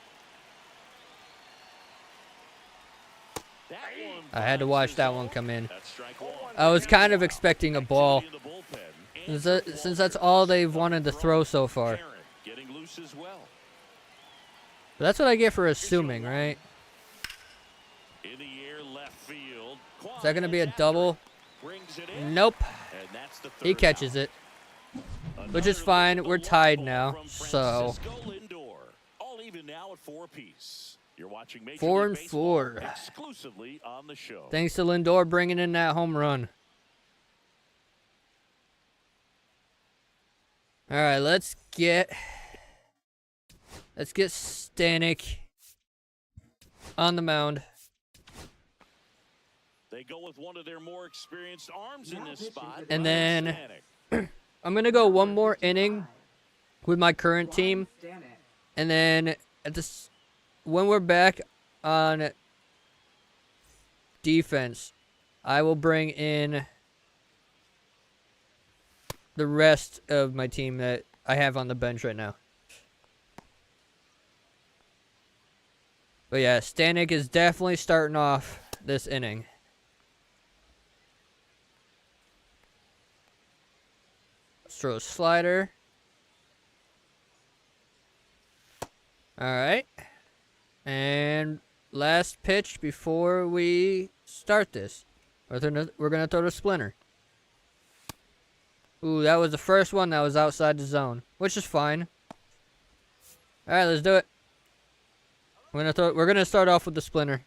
That one I had to finds watch his that own. one come in. That's strike 1. I was kind of expecting a ball Activity in the bullpen. since that's all they've wanted to throw so far. Aaron getting loose as well. But that's what I get for assuming, right? In the air, left field. Is that gonna be a double? Brings it in. Nope. And that's the He third catches out. it. Which is fine. We're tied now, From so Francisco Lindor. All even now at 4 apiece. You're watching Major 4 League and Baseball 4. exclusively on the show. Thanks to Lindor bringing in that home run. All right, let's get Stanek on the mound. They go with one of their more experienced arms in this spot. And Ryan then- Stanek. I'm going to go one more inning with my current team, Stanek. and then when we're back on defense, I will bring in the rest of my team that I have on the bench right now. But yeah, Stanek is definitely starting off this inning. Let's throw a slider. Alright. And last pitch before we start this. We're going to throw the splinter. Ooh, that was the first one that was outside the zone, which is fine. All right, let's do it. We're gonna start off with the splinter.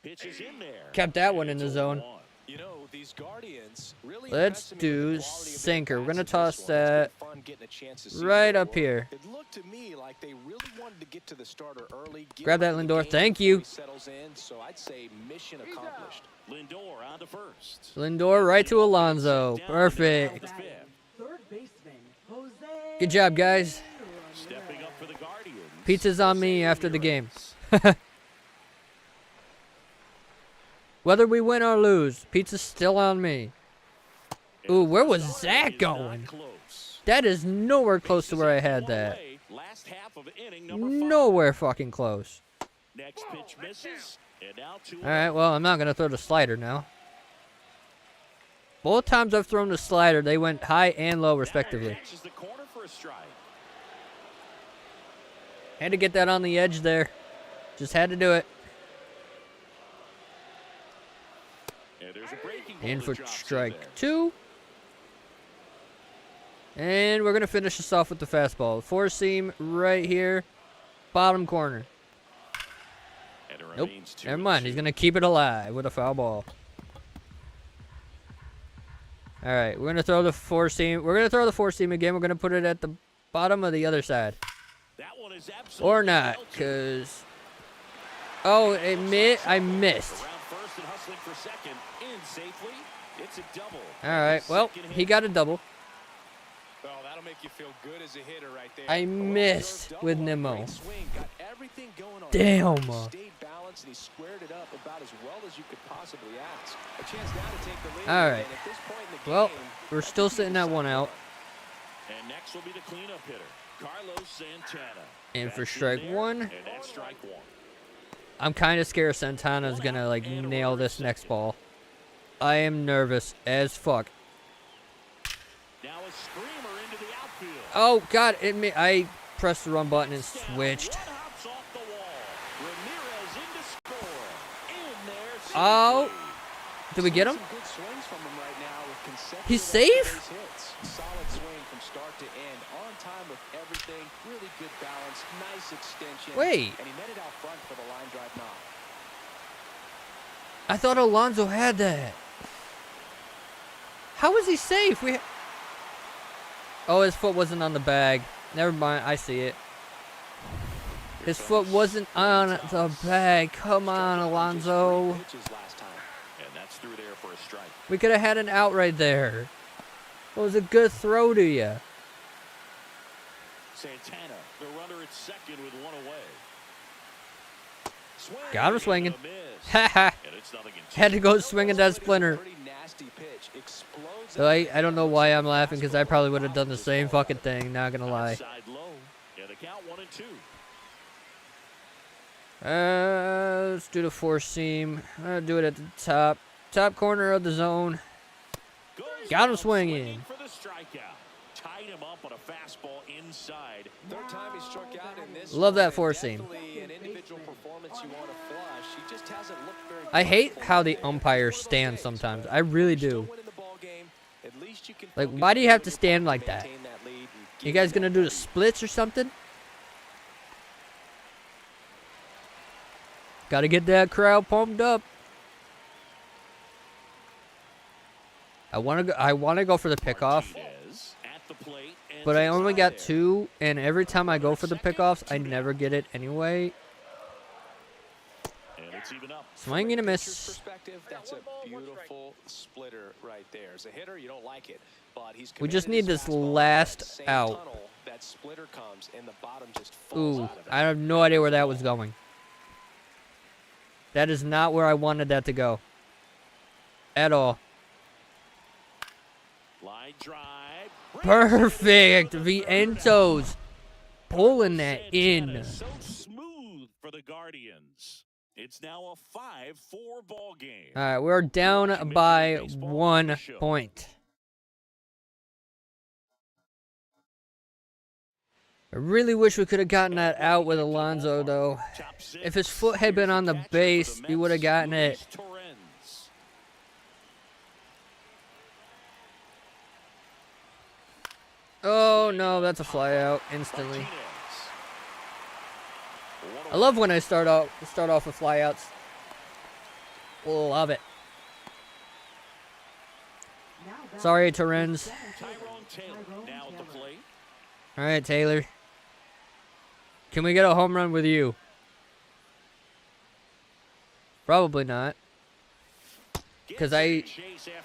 Pitch is in there. Kept that one in the zone. You know, these Guardians really Let's impressed me with do the quality of their sinker. We're gonna bats in this toss one. It's been that fun getting a chance to see right their up work. here. It looked to me like they really wanted to get to the starter early. Get Grab that, him into the Lindor. game Thank before you. he settles in, so I'd say mission accomplished. Lindor on to first. Lindor right to Alonso. Perfect. Third baseman, Jose. Good job, guys. Stepping up for the Guardians. Pizza's on me after the game. Whether we win or lose, pizza's still on me. Ooh, where was that going? That is nowhere close to where I had that. Last half of inning number 5. Nowhere fucking close. Next pitch misses. And now 2 All right, well, I'm not going to throw the slider now. Both times I've thrown the slider, they went high and low respectively. catches the corner for a strike. Had to get that on the edge there. Just had to do it. And there's a breaking ball In that for drops in strike there. 2. And we're going to finish this off with the fastball. Four seam right here. Bottom corner. And it Nope. remains Never mind. 2-2. He's going to keep it alive with a foul ball. All right. We're going to throw the four seam. We're going to throw the four seam again. We're going to put it at the bottom of the other side. That one is absolutely Or not. belted. Because... Oh, I missed. Around first and hustling for second. In safely. It's a double. All right. Well, Second he hit. got a double. Well, that'll make you feel good as a hitter right there. I A missed well-deserved with double. Nimmo. Great swing. Got everything going on. Damn. He stayed balanced and he squared it up about as well as you could possibly ask. A chance now to take the lead. All right. And at this point in the Well, game, we're that still could be sitting at one deciding out. And next will be the cleanup hitter, Carlos Santana. In for Bats strike there, 1. And that's strike 1. I'm kind of scared Santana's going to, like, nail this next ball. I am nervous as fuck. Now a screamer into the outfield. Oh, God. I pressed the wrong button and switched. One hops off the wall. Ramirez in to score. In there Oh. safely. Did we get him? Some good swings from him right now with consecutive He's safe? base hits. Solid swing from start to end. On time with everything. Really good balance. Nice extension. Wait. And he met it out front for the line drive knock. I thought Alonso had that. How is he safe? Oh, his foot wasn't on the bag. Never mind. I see it. His foot wasn't on the bag. Come on, Alonso. Pitches last time. And that's through there for a strike. We could have had an out right there. It was a good throw to you. Santana, the runner at second with one away. Swing Got him swinging. and a miss. Haha. And it's nothing in Had to two. go swing at that splinter. Pretty nasty pitch. Explodes So I don't know why I'm laughing because I probably would have done the same fucking thing. Not gonna lie. Outside low. And the count 1-2. Let's do the four seam. Do it at the top corner of the zone. Goes Got him down swinging. for the strikeout. Tied him up on a fastball inside. Third time he struck out in this Love one, that and four seam. definitely an individual performance you want to flush. He just hasn't looked very I hate comfortable how the there. umpires One of those stand days, sometimes. but I really still do. winning the ball game. At least you can Like, focus why do you on have to your stand part like that? maintain that lead and You give guys them gonna that do the lead. splits or something? Gotta get that crowd pumped up. I wanna go for the pickoff, Martinez at the plate and but I takes only out got there. 2, and every time I go for the pickoffs, I never get it anyway. And it's even up. Swing and a Pitcher's miss. perspective, that's a beautiful splitter right there. As a hitter, you don't like it, but he's We just committed need his this fastball. last That same out. tunnel, that splitter comes and the bottom just falls Ooh, out of it. I have no idea where that was going. That is not where I wanted that to go. At all. Line drive. Perfect. Vientos pulling that Santana in. So smooth for the Guardians. It's now a 5-4 ball game. All right, we're down by 1 point. I really wish we could have gotten that out with Alonso, though. Top six. If his foot had been Here's on the catcher for base, he would have Mets, gotten it. Luis Torrens. Oh no, that's a fly out instantly. I love when I start off with flyouts. Love it. Now back Sorry, to Torrens. Taylor. Tyrone Taylor now at the plate. All right, Taylor. Can we get a home run with you? Probably not. Because I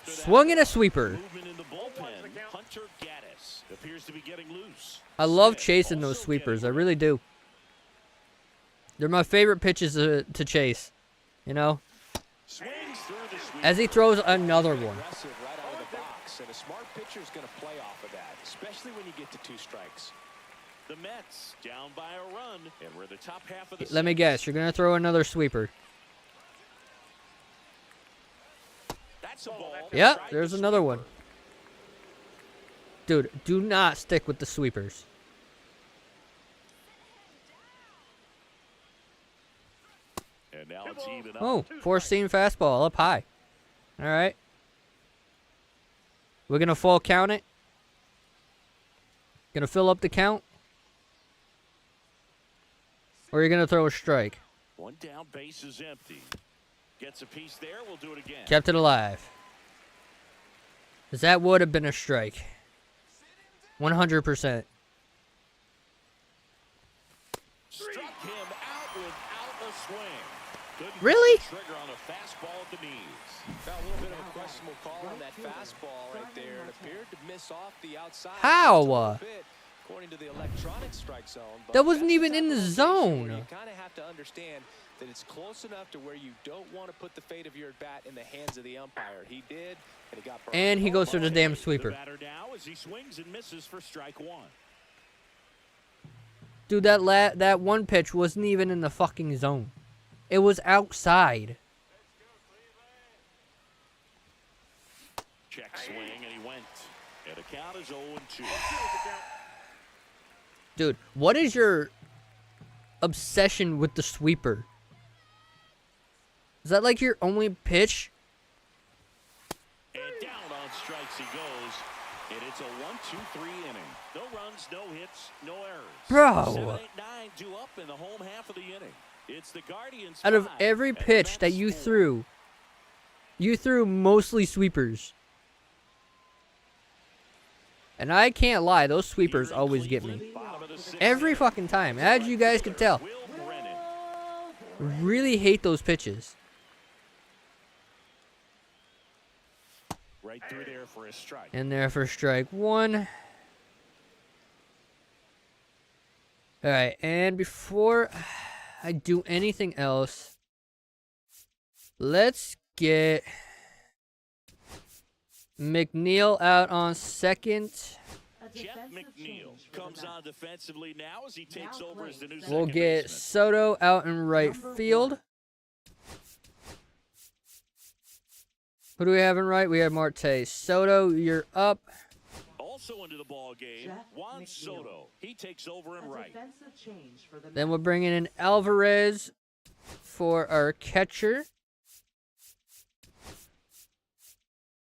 swung in a sweeper. Movement in the bullpen. Hunter Gaddis appears to be getting loose. I love chasing those sweepers. I really do. They're my favorite pitches to chase. You know? Swings through the sweep. As he throws another one. Aggressive right out of the box, and a smart pitcher is going to play off of that, especially when you get to 2 strikes. The Mets down by a run, and we're the top half of the Let me guess. You're going to throw another sweeper. That's a ball. Yeah, there's another one. Dude, do not stick with the sweepers. And now it's even up. Oh, 4-seam fastball up high. All right. We're going to full count it. Going to fill up the count. Or you're going to throw a strike. One down, base is empty. Gets a piece there, we'll do it again. Kept it alive. Because that would have been a strike. 100%. Struck him out without a swing. Couldn't Really? pull the trigger on a fastball at the knees. Got a little bit of a questionable call on that fastball right there. It appeared to miss off the outside. How? Just a little bit, according to the electronic strike zone. But That wasn't that's even type in the of location where zone. You kind of have to understand that it's close enough to where you don't want to put the fate of your at-bat in the hands of the umpire. He did, and he got burned. And he goes for the damn sweeper. The batter now as he swings and misses for strike 1. Dude, that one pitch wasn't even in the fucking zone. It was outside. Check swing, and he went. And the count is 0-2. Dude, what is your obsession with the sweeper? Is that like your only pitch? And down on strikes he goes. And it's a 1-2-3 inning. No runs, no hits, no errors. Bro. 7, 8, 9 due up in the home half of the inning. It's the Guardians. Out of 5 every and the pitch that Mets you 4. threw mostly sweepers. And I can't lie, those sweepers Here in always get me. Cleveland, bottom of the 6th Every inning. fucking time. As you guys can tell. Will Brennan. Really hate those pitches. Right through there for a strike. In there for strike 1. Alright, and before I do anything else, let's get McNeil out on second. A Jeff defensive McNeil change for the comes Mets. on defensively now as he takes Now over as the new playing We'll second get baseman. Soto out in right Number field. 1. Who do we have in right? We have Marte. Soto, you're up. Also into the ball game, Jeff Juan McNeil. Soto. He takes over in A right. defensive change for the Then Mets. we're bringing in Alvarez for our catcher.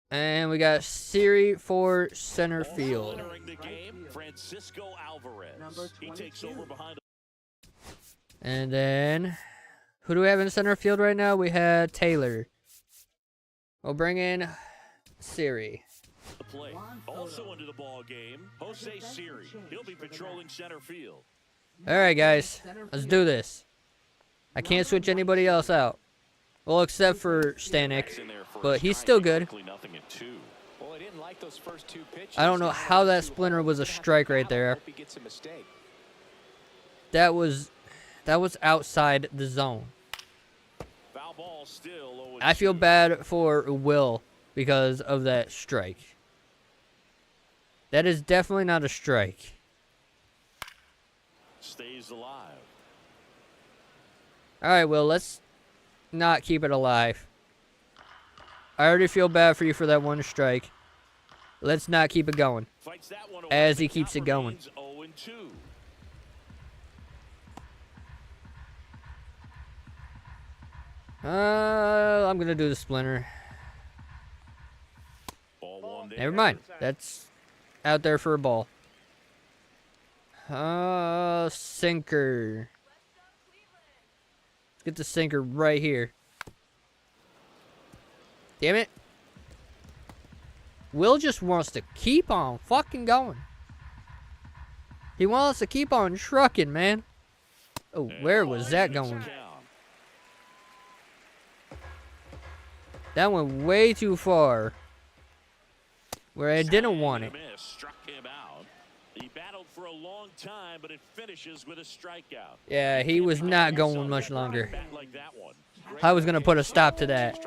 And we got Siri for center Also field. entering the game, Francisco Alvarez. Number He takes 22. over behind And then, who do we have in center field right now? We had Taylor. We'll bring in Siri. the plate. Also into the ball game, Jose Siri. He'll be patrolling center field. All right, guys. Let's do this. I can't switch anybody else out. Well, except for Stanek. In there for a But he's strike, still good. quickly nothing at 2. Well, he didn't like those first 2 pitches. I don't know Got how that too splinter hard. was a He's gonna have to strike right battle. there. Hope he gets a mistake. That was outside the zone. Foul ball still 0-2. I feel bad for Will because of that strike. That is definitely not a strike. Stays alive. All right, Will, let's not keep it alive. I already feel bad for you for that one strike. Let's not keep it going. Fights that one away. As he The keeps count it going. remains 0-2. I'm going to do the splinter. Ball 1 there. Never mind. That's out there for a ball. Sinker. Let's get the sinker right here. Damn it. Will just wants to keep on fucking going. He wants to keep on trucking, man. Oh, where was that going? That went way too far. Where I didn't want it. Struck him out. He battled for a long time, but it finishes with a strikeout. Yeah, he was not going much longer. Like that one. I was going to put a stop to that.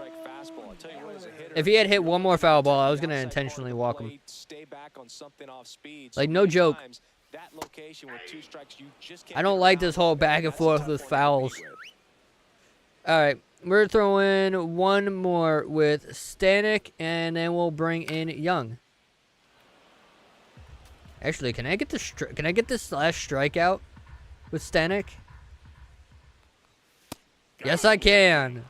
If he had hit one more foul ball, I was going to intentionally walk him. Like, no joke. I don't like this whole back and forth with fouls. All right, we're throwing one more with Stanek, and then we'll bring in Young. Actually, can I get this last strikeout with Stanek? Yes, I can.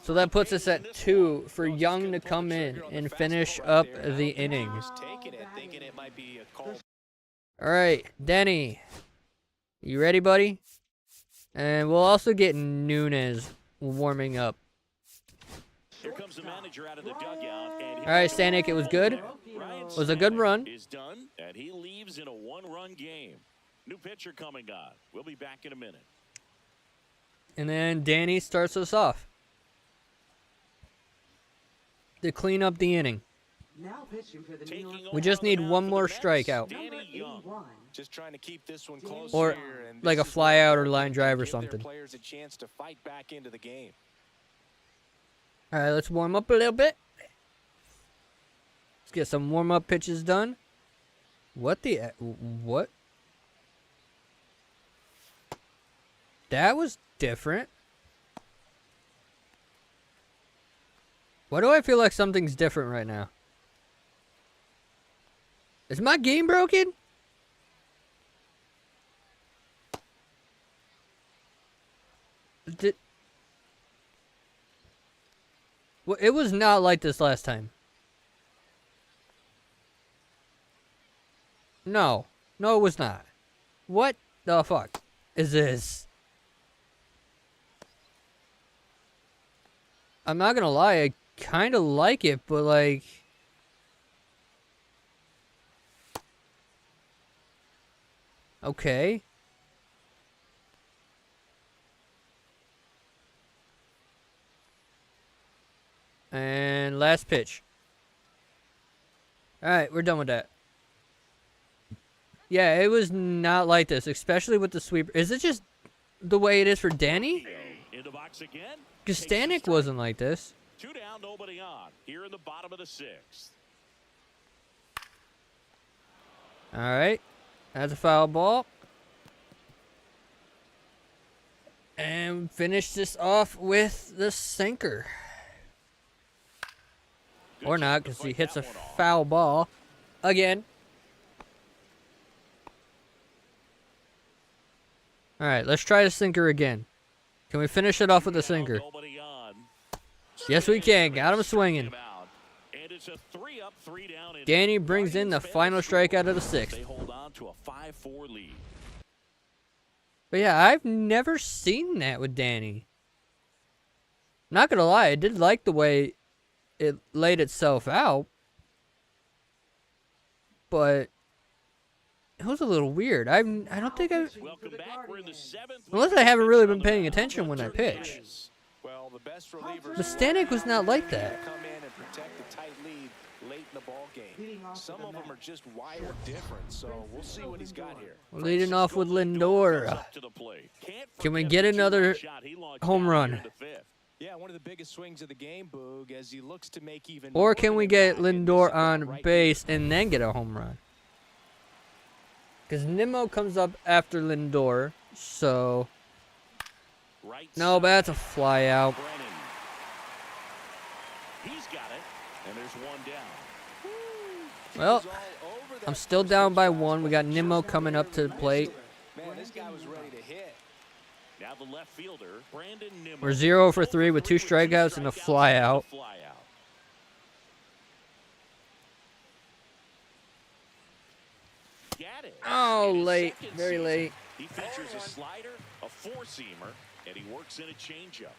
So that puts us at 2 for Young to come in and finish up the inning. All right, Denny, you ready, buddy? And we'll also get Nunez warming up. Here comes the manager out of the dugout. All right, Stanek, it was good. It was a good run. Is done, and he leaves in a one-run game. New pitcher coming on. We'll be back in a minute. And then Danny starts us off to clean up the inning. Now pitching for the New York We just need one more strikeout. number 81. Just trying to keep this one close Or here, and like a this is fly where out or they line can drive or give their something. Players a chance to fight back into the game. All right, let's warm up a little bit. Let's get some warm-up pitches done. What? That was different. Why do I feel like something's different right now? Is my game broken? Well, it was not like this last time. No. No, it was not. What the fuck is this? I'm not gonna lie, I kind of like it, but like... Okay. And last pitch. Alright, we're done with that. Yeah, it was not like this, especially with the sweeper. Is it just the way it is for Danny? In the box again. Because Stanek wasn't like this. 2 down, nobody on. Here in the bottom of the 6th. Alright. That's a foul ball. And finish this off with the sinker. Or not, because he hits a foul ball again. Alright, let's try the sinker again. Can we finish it off with the sinker? Yes, we can. Got him swinging. Danny brings in the final strikeout of the 6th. They hold on to a 5-4 lead. But yeah, I've never seen that with Danny. Not gonna lie, I did like the way it laid itself out. But it was a little weird. I don't think I... Welcome back. We're in the 7th. Unless I haven't really been paying attention when I pitch. Well, the best relievers But Stanek was not like that. come in and protect the tight lead late in the ball game. Leading off Some with of the them are just wired different, so we'll see what he's got here. We're leading off with Lindor. Up to the plate. Can't Can we forget get the another shot he launched home down run? here in the 5th. Yeah, one of the biggest swings of the game, Boog, as he looks to make even Or more can than we a get nod in Lindor this on right base and then get a home run? Because Nimmo comes up after Lindor, so... Right No, but side, that's a fly out. Brennan. He's got it, and there's one down. Well, I'm still down by 1. We got Nimmo coming up to the plate. Man, this guy was ready to hit. Now the left fielder, Brandon Nimmo. We're 0 for 3 with 2 strikeouts and a fly out. at it. Oh, In his late. second Very season, late. He features a slider, a four-seamer, and he works in a changeup.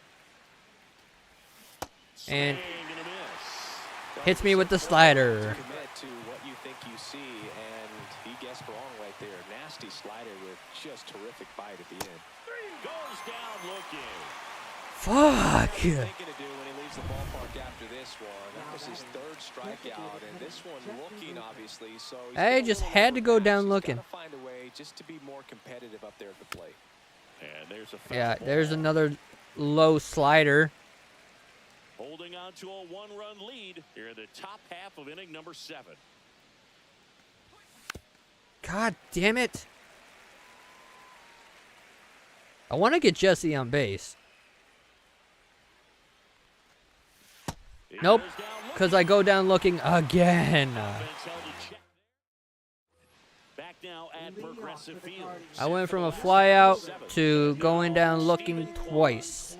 And Swing and a miss. hits me with the slider. Commit to what you think you see, and he guessed wrong right there. Nasty slider with just terrific bite at the end. Goes down looking. Fuck. What are you thinking to do when he leaves the ballpark after this one? That was his third strikeout, and this one looking, obviously. So he's I got a just little had to go overpasses. down He's looking. gotta find a way just to be more competitive up there at the plate. And there's a Yeah, fastball. there's another low slider. Holding on to a one-run lead here in the top half of inning number 7. God damn it. I want to get Jesse on base. He Nope, goes down because I go down looking again. Offense held in check. Back now at Progressive Field. I went from a fly out to going down looking twice.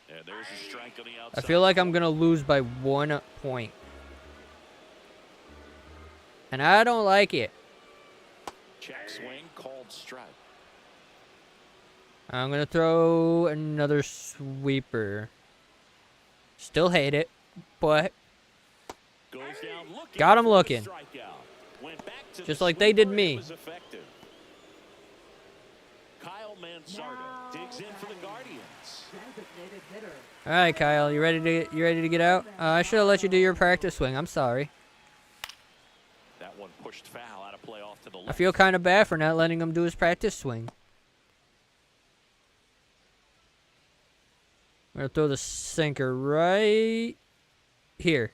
And there's a strike on the I outside. feel like I'm going to lose by 1 point. And I don't like it. Check swing, called strike. I'm going to throw another sweeper. Still hate it, but Goes down looking got him for the looking. strikeout. Went back to Just the like they did sweeper, me. it was effective. Kyle Mansardo digs in for the Guardians. Designated hitter. all right, Kyle, you ready to get out? I should have let you do your practice swing. I'm sorry. That one pushed foul out of play off to the left. I feel kind of bad for not letting him do his practice swing. I'm going to throw the sinker right here.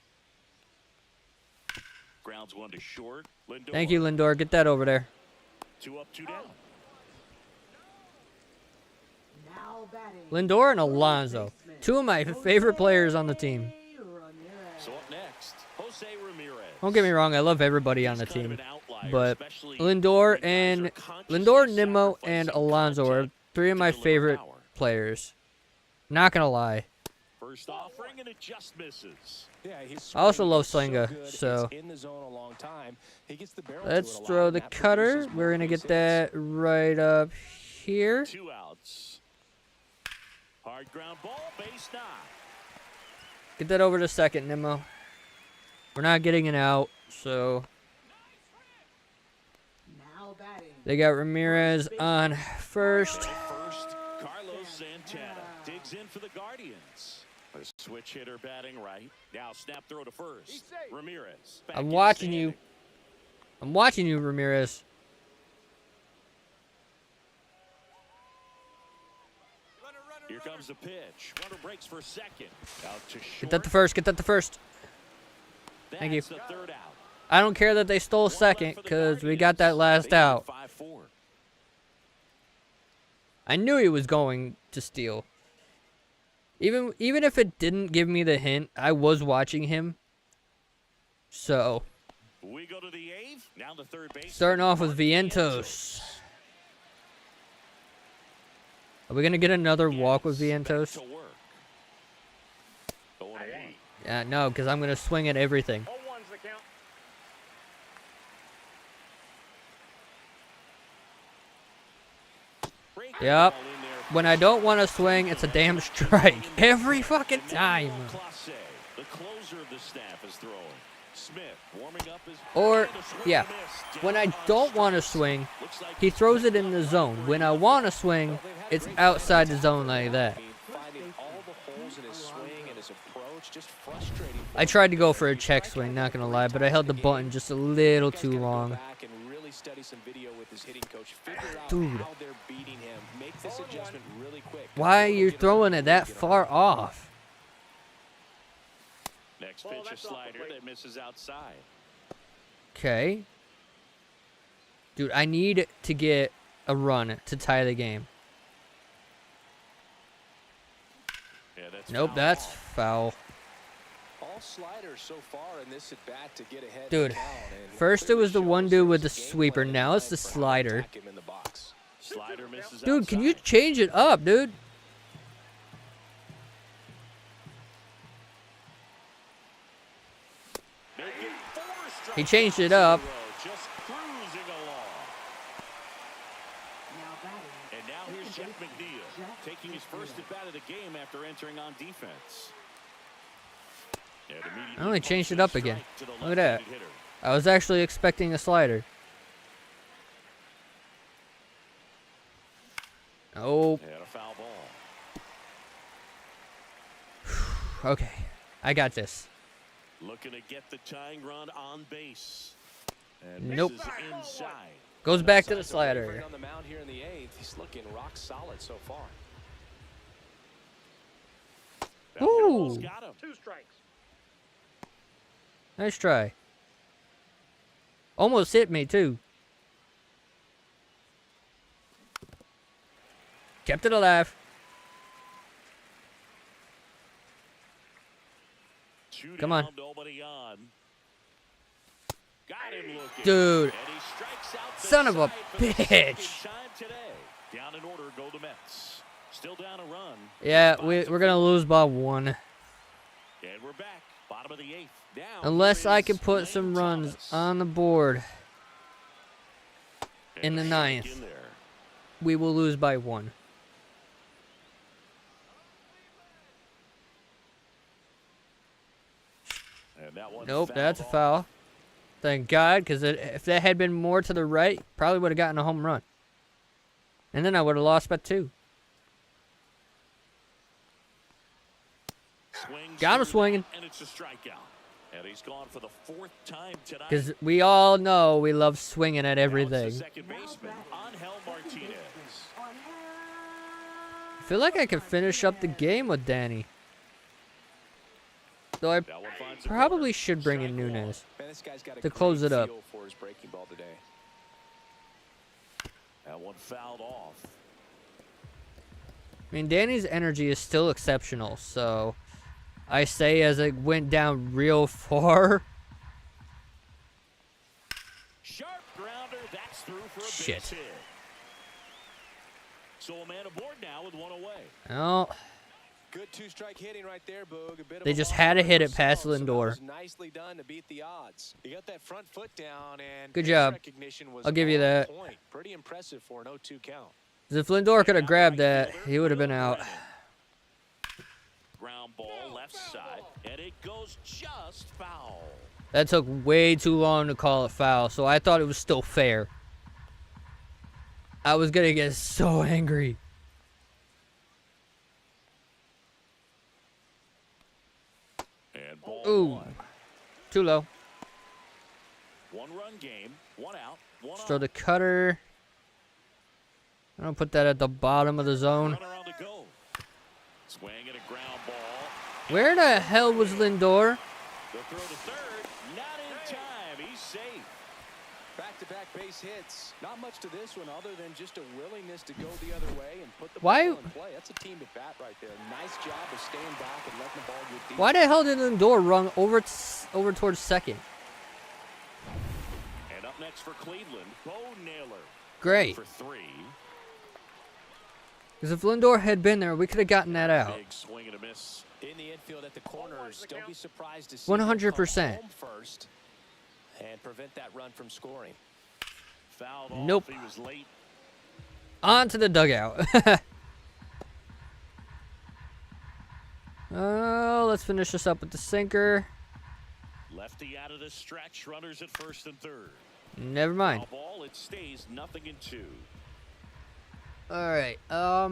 Grounds one to short. Lindor. Thank you, Lindor. Get that over there. 2 up, 2 down. Now batting. Lindor and Alonso. Two of my favorite players on the team. Ramirez. So up next, Jose Ramirez. Don't get me wrong, I love everybody on the He's kind of team. an outlier, But especially Lindor when guys and are consciously Nimmo and sacrificing Alonso are contact 3 of to my deliver favorite power. players. Not gonna lie. First offering and it just misses. Yeah, he's I also swinging love so Senga, good, so it's in the zone a long time. He gets the barrel to let's it a lot, throw and the that cutter. produces We're more gonna base get hits. that right up here. 2 outs. Hard ground ball, base knock. Get that over to second, Nimmo. We're not getting it out, so Now batting. they got Ramirez on first. And at first, Carlos Santana digs in for the Guardians. A switch hitter batting right. Now snap throw to first. Ramirez. back I'm in watching you. standing. I'm watching you, Ramirez. Here comes the pitch. Runner breaks for second. Out to short. Get that to first. Get that to first. Thank you. That's the third out. I don't care that they stole One left second for the because we got that Guardians. last They lead out. 5-4. I knew he was going to steal. Even if it didn't give me the hint, I was watching him. So, We go to the eighth. Now the third base. starting off with Vientos. Are we going to get another walk with Vientos? To work. 0-1. Yeah, no, because I'm going to swing at everything. 0-1's the count. Breaking Yep. ball in there. When I don't want to swing, it's a damn strike. Every fucking time. Clase, the closer of the staff, is throwing. Smith warming up his. Or, And a swing yeah, and a miss. when I Down don't want to stretch. swing, Looks like he throws it in the zone. When I want to swing, it's outside the zone like that. Finding all the holes in his swing and his approach, just frustrating. I tried to go for a check swing, not going to lie, but I held the button just a little too long. Back and really study some video with his hitting coach. Figure out Dude. how they're beating him. Make this adjustment really quick. Why are you throwing it that far off? Next Ball, pitch, a that's off the slider plate. that misses outside. Okay. Dude, I need to get a run to tie the game. Yeah, that's Nope, foul that's ball. foul. All sliders so far in this at bat to get ahead. Dude, in count, and first it clearly was the one shows dude with the there's a game sweeper, plan now it's the for how to slider. attack him in the box. Slider misses Dude, can you outside. change it up, dude? He changed it up. Just cruising along. Now batting. And now here's Jeff McNeil, taking his first at bat of the game after entering on defense. I only changed it up again. Look at that. I was actually expecting a slider. Oh. And a foul ball. Okay. I got this. Looking to get the tying run on base. And Nope. misses inside. Goes back to the Signs of wavering slider. on the mound here in the eighth. He's looking rock solid so far. That ball's Ooh. got him. 2 strikes. Nice try. Almost hit me, too. Kept it alive. Two Come on. down, nobody on. Got him looking. Dude. And he strikes out the Son of a side for the second bitch. time today. Down in order go the Mets. Still down a run. Yeah, we're going to lose by 1. And we're back. Bottom of the eighth. Now Unless here I is can put Lane some runs Thomas. on the board And in the a strike ninth. in there. We will lose by 1. And that one Nope, that's a off. foul. Thank God, because if that had been more to the right, probably would have gotten a home run. And then I would have lost by 2. Swings Got him through swinging. that, and it's a strikeout. And he's gone for the 4th time tonight. Because we all know we love swinging at Now it's the everything. second baseman, Angel Martinez. I feel like I could finish up the game with Danny. Though I That one finds the probably corner. should bring in Strike one. Nunez. Man, this guy's got a To close great it up. feel for his breaking ball today. That one fouled off. I mean, Danny's energy is still exceptional, so I say as it went down real far. Sharp grounder. That's through for a Shit. base hit. So a man aboard now with one away. Oh, Good 2-strike hitting right there, Boog. A bit of They a just long had to run hit it past themselves, so that Lindor. was nicely done to beat the odds. You got that front foot down, and Good pitch job. recognition was I'll give you on that. point. Pretty impressive for an 0-2 count. 'cause if Lindor could have grabbed that, he would have been out. Ground ball left side, and it goes just foul. That took way too long to call it foul, so I thought it was still fair. I was gonna get so angry. And ball Ooh, one. too low. 1-run game, 1 out, 1 Let's throw on. the cutter. I don't put that at the bottom of the zone. Runner on the go. Swing and a ground ball. Where the hell was Lindor? The throw to third, not in time. He's safe. Back-to-back base hits. Not much to this one other than just a willingness to go the other way and put the Why- ball in play. That's a team at bat right there. Nice job of staying back and letting the ball get deep. Why the hell did Lindor run over towards second? And up next for Cleveland, Bo Naylor. Great. For 3. Because if Lindor had been there, we could have gotten that out. Big swing and a miss. In the infield at the corners, don't be surprised to see 100%. him come home first and prevent that run from scoring. Fouled Nope. off. He was late. On to the dugout. Oh, let's finish this up with the sinker. Lefty out of the stretch. Runners at first and third. Never mind. Foul ball. It stays 0-2. All right. I'll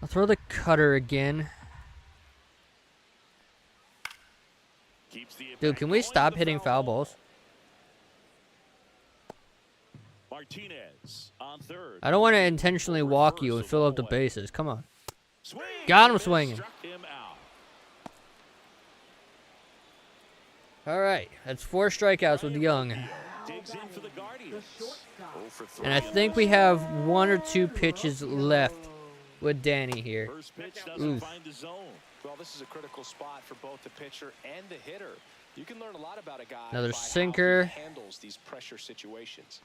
throw the cutter again. Keeps the Dude, attack can we going stop with the hitting foul ball. balls? Martinez on third. I don't want to intentionally walk you and fill up the Reversal away. bases. Come on. Swing Got him and a miss, swinging. struck him out. All right. That's 4 strikeouts with Young. Digs in for the Guardians. 0 for 3. And I think we have 1 or 2 pitches left with Danny here. First pitch doesn't Oof. find the zone. Well, this is a critical spot for both the pitcher and the hitter. You can learn a lot about a guy Another by how he sinker. handles these pressure situations.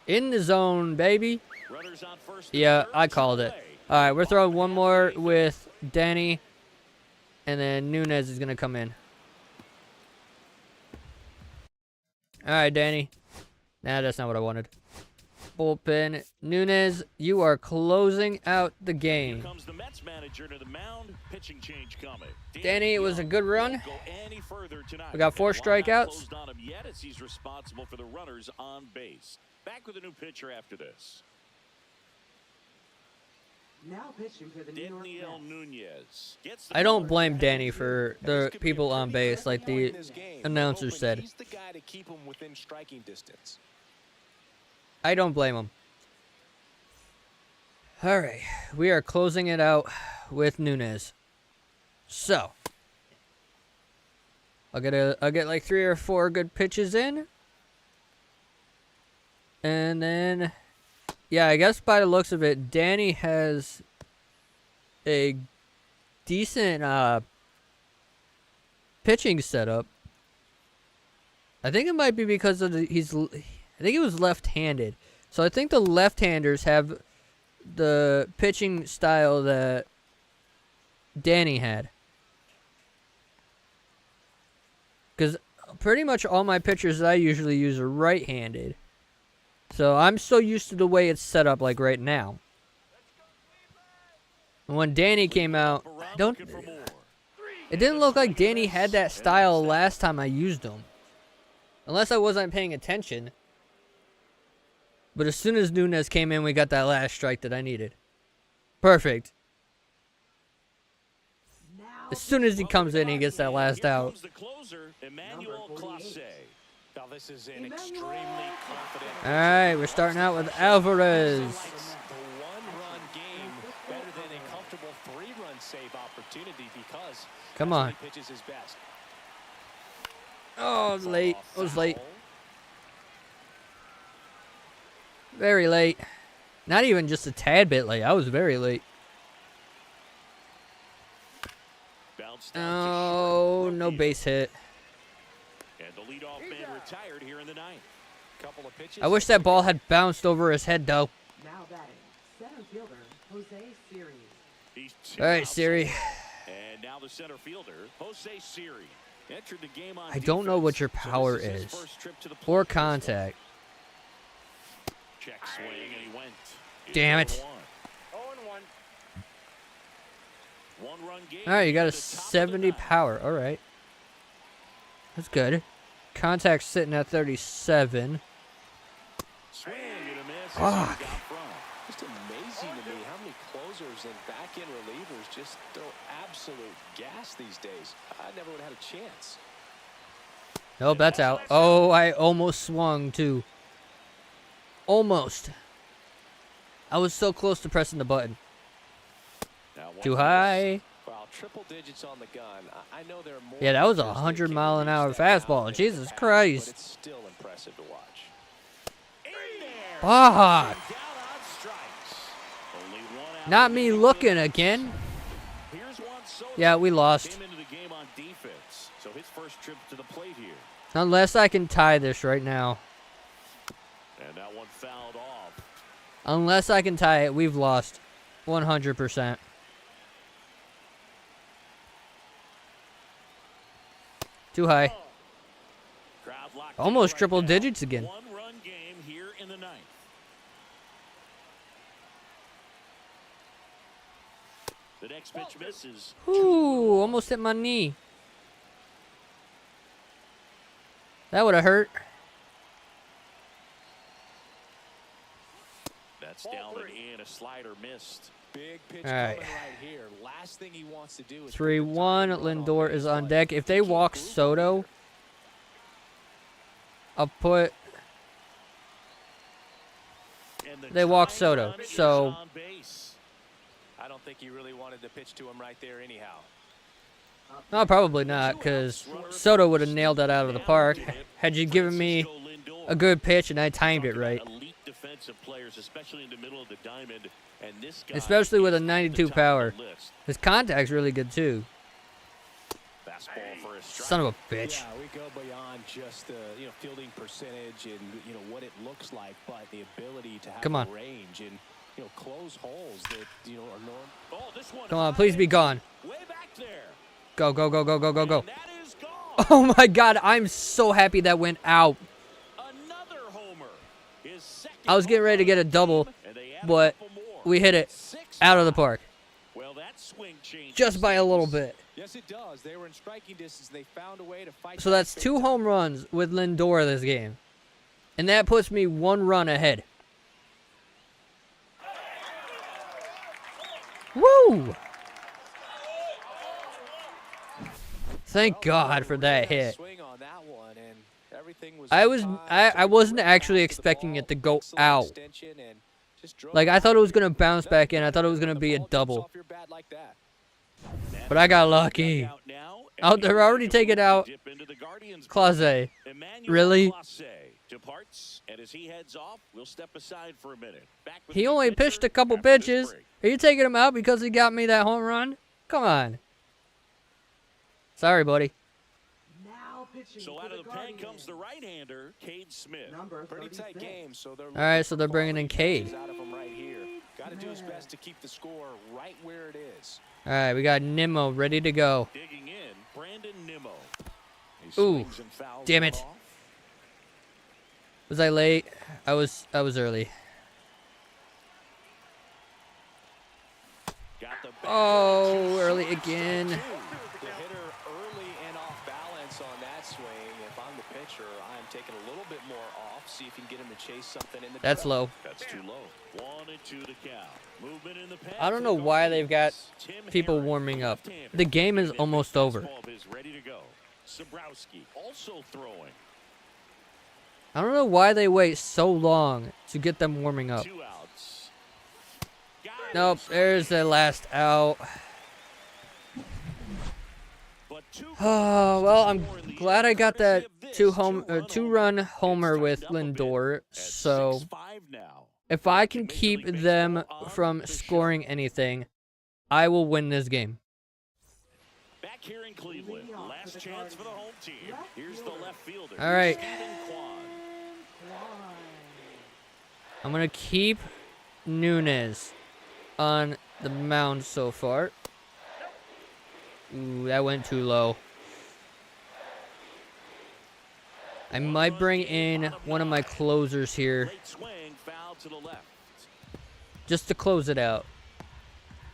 In the zone, baby. Runners on first and Yeah, third, I two called it. away. All right, we're throwing one more with Danny. And then Nunez is going to come in. All right, Danny. Nah, that's not what I wanted. Bullpen. Nunez, you are closing out the Here game. comes the Mets manager to the mound. Pitching change coming. Danny, it was a good run. Won't go any further tonight. We got 4 And the line not strikeouts. closed on him yet as he's responsible for the runners on base. Back with a new pitcher after this. Now pitching for the New York Daniel Mets. Nunez gets the I don't call. blame Danny for the This could be a people on pretty base, like critical point the in this game. announcer We're hoping said. He's the guy to keep him within striking distance. I don't blame him. All right, we are closing it out with Nunez. So, I'll get like 3 or 4 good pitches in, and then, yeah, I guess by the looks of it, Danny has a decent pitching setup. I think it might be because of I think he was left-handed. So I think the left-handers have the pitching style that Danny had. Because pretty much all my pitchers that I usually use are right-handed. So I'm so used to the way it's set up like right now. And when Danny came out, Looking for more. it didn't look like Danny had that style last time I used him. Unless I wasn't paying attention. But as soon as Nunez came in, we got that last strike that I needed. Perfect. Now As soon as he comes in, he gets that last Here out. comes the closer, Emmanuel Number 48. Clase. Now this is an Emmanuel. extremely confident. All right, we're starting out with Alvarez. The one-run game better than a comfortable 3-run save opportunity because Come that's when on. he pitches his best. Oh, it was late. It was late. Foul. Very late. Not even just a tad bit late. I was very late. Bounced out to Oh, short. no base hit. And the leadoff man retired here in the ninth. Couple of pitches. I wish that ball had bounced over his head, though. Now batting, center fielder Jose Siri. He's All right, outside. Siri. And now the center fielder, Jose Siri, entered the game on I don't know what your defense. So power this his is. first trip to the Or plate. contact. Check swing, and he went. Damn It's it. 0-1. 0-1. One-run game All right, you got here a at the top of the 70 ninth. power. All right. That's good. Contact's sitting at 37. Swing and a miss. Fuck. Got front. Just amazing to me how many closers and back-end relievers just throw absolute gas these days. I never would have had a chance. Nope, that's out. Oh, I almost swung, too. Almost. I was so close to pressing the button. Now one Too miss. high. Wow, triple digits on the gun. I know there are more. Yeah, that was a pitchers that 100 can mile an reach hour that mound fastball. in the Jesus past, Christ. But it's still impressive to watch. In there. Fuck. Down on strikes. Only one out Not of the me game. looking again. Here's Juan Soto. Yeah, we lost. Came into the game on defense, so his first trip to the plate here. Unless I can tie this right now. And that one fouled off. Unless I can tie it, we've lost. 100%. Too high. Crowd locked Almost in right triple now. digits again. One-run game here in the ninth. The next pitch misses. Ooh, almost hit my knee. That would have hurt. That's down and in. A slider missed. Big pitch All right. coming right here. Last thing he wants to do is 3-1. Lindor is on deck. If they walk Soto, I'll put... And the They walk tying Soto, run is so- on base. I don't think he really wanted to pitch to him right there anyhow. No, probably not, because Soto would have nailed that out of the park. Had you given me a good pitch and I timed it right. Elite defensive players, especially in the middle of the diamond, and this guy Especially with a is at the 92 top of power. the list. His contact's really good, too. Fastball for a strike. Son of a bitch. Yeah, we go beyond just the fielding percentage and what it looks like, but the ability to have Come on. the range and close holes that are normal. Oh, this one Come on, high please be and gone. way back there. Go, go, go, go, go, go, go. And that is gone. Oh my God, I'm so happy that went out. Another homer. His second I was getting ready to get a home run double, game, and they add a but couple more. we hit it 6-5. out of the park. Well, that swing changes Just by a little things. bit. Yes, it does. They were in striking distance. They found a way to fight. So back that's big 2 time. home runs with Lindor this game. And that puts me 1 run ahead. Woo! Thank God for that hit. Swing on that one, and everything was I fine. wasn't Took a actually great pass to the expecting ball, it to go excellent out. extension, and just drove Like, it I thought it was out. going to bounce back in. I thought it was going to be a The ball double. jumps off your bat like that. But I got lucky. Out now, Oh, and they're already taking out dip into the Guardians' Clase. Emmanuel Really? Clase departs, and as he heads off, we'll step aside for a minute. Back with He the only pitcher pitched a couple after this pitches. break. Are you taking him out because he got me that home run? Come on. Sorry, buddy. Now pitching So for out of the the pen Guardians. comes the right-hander, Cade Smith. Number Pretty tight 36. game, so they're All right, so they're bringing in Cade. out of him right here. Got to do his best to keep the score right where it is. All right, we got Nimmo ready to go. Digging in, Brandon Nimmo. He Ooh, swings and fouls damn one it. off. Was I late? I was early. Got the back Oh, early strikes, again. two. The hitter early and off balance on that swing. If I'm the pitcher, I'm taking a little bit more off. See if you can get him to chase something in the That's dirt. low. That's too low. 1-2 to count. Movement in the pen I don't for know the why they've got Guardians. Tim people Herrick, warming up. left-hander. The game is Mid-pitch almost over. fastball of his ready to go. Sabrowski also throwing. I don't know why they wait so long to get them warming up. 2 outs. Got it. Nope, there's the last out. But 2 Oh, well, I'm more in the glad I got courtesy that of this 2-run two-run homer It's with tightened up a bit Lindor. at So 6-5 now. if I can Major keep League them Baseball on from the show. scoring anything, I will win this game. Back here in Cleveland, Leading off last for the chance for the home Guardians. team. Left Here's the fielder. left fielder. All right. Stephen Kwan. I'm going to keep Nunez on the mound so far. Ooh, that went too low. I might bring in one of my closers here Late swing, foul to the left. just to close it out.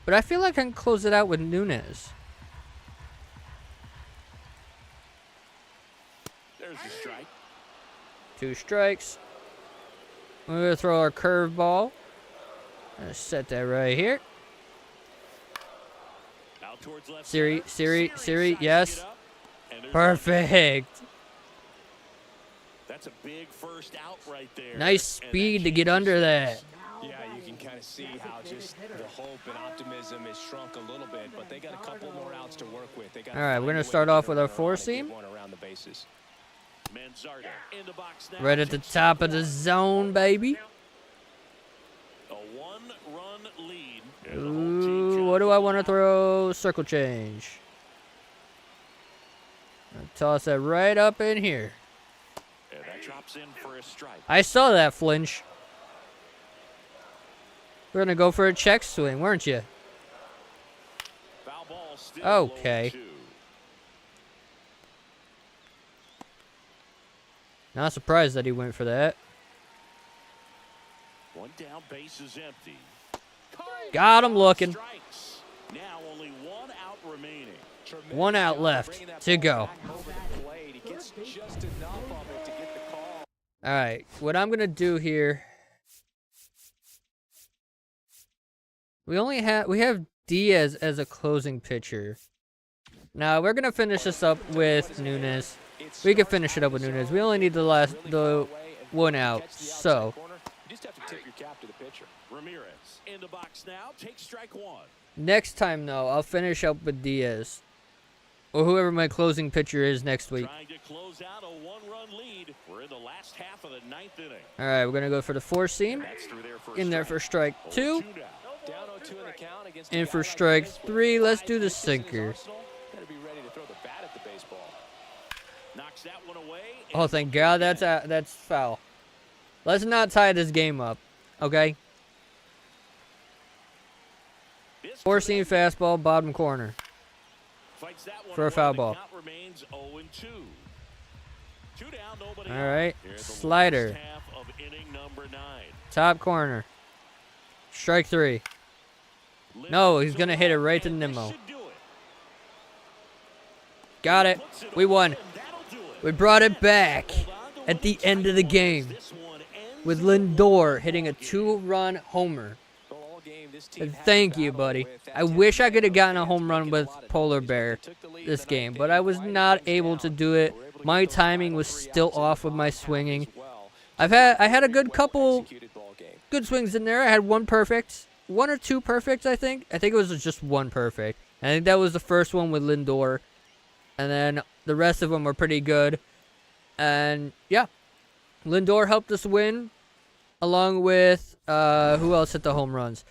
But I feel like I can close it out with Nunez. There's the strike. 2 strikes. We're going to throw our curveball. Gonna set that right here. Out towards left Siri, center. Siri, Siri, sizing yes. it up, and there's Perfect. That's a big first out right there. Nice And that speed to get changes under that. Yeah, you can kind of see how just the hope and optimism is shrunk a little bit, but they got a couple more outs to work with. They got All right, we're gonna start off with our four seam. One around the bases. Manzardo in the box now. Right at the top of the zone, baby. A 1-run lead. And the home team Ooh, trying what do I pull want to out. throw? Circle change. I'll toss that right up in here. And that drops in for a strike. I saw that flinch. We're gonna go for a check swing, weren't you? Foul ball still Okay. 0-2. Not surprised that he went for that. One down, base is empty. Got him looking. Strikes. Now only 1 out remaining. Tremendous 1 out job left bringing that to ball go. back over the plate. He gets just enough of it to get the call. All right, what I'm gonna do here. We have Diaz as a closing pitcher. Now we're gonna finish this up with Nunez. We can finish it up with Nunez. We only need the one out. So You just have to tip your cap to the pitcher. Ramirez in the box now. Take strike 1. next time though, I'll finish up with Diaz, or whoever my closing pitcher is next week. Trying to close out a 1-run lead. We're in the last half of the 9th inning. All right, we're gonna go for the 4 seam. That's through there for a In there for strike 2. 0-2 now. Down 0-2 in the count against And a for guy like strike this with 3, let's 5 do the pitches in his sinker. arsenal. Better be ready to throw the bat at the baseball. Knocks that one away. Oh, thank God, that's foul. Let's not tie this game up, okay? 4 seam fastball, bottom corner. Fights that one for a away. foul The ball. count remains 0-2. Two down, nobody All out. right, Here in the slider. last half of inning number 9. Top corner. Strike 3. No, he's going to hit it right to Nimmo. Got it. We won. We brought it back at the end of the game with Lindor hitting a 2-run homer. And thank you, buddy. I wish I could have gotten a home run with Polar Bear this game, but I was not able to do it. My timing was still off with my swinging. I had a good couple good swings in there. I had one perfect. 1 or 2 perfects, I think. I think it was just 1 perfect. I think that was the first one with Lindor. And then the rest of them were pretty good. And, yeah. Lindor helped us win. Along with, who else hit the home runs?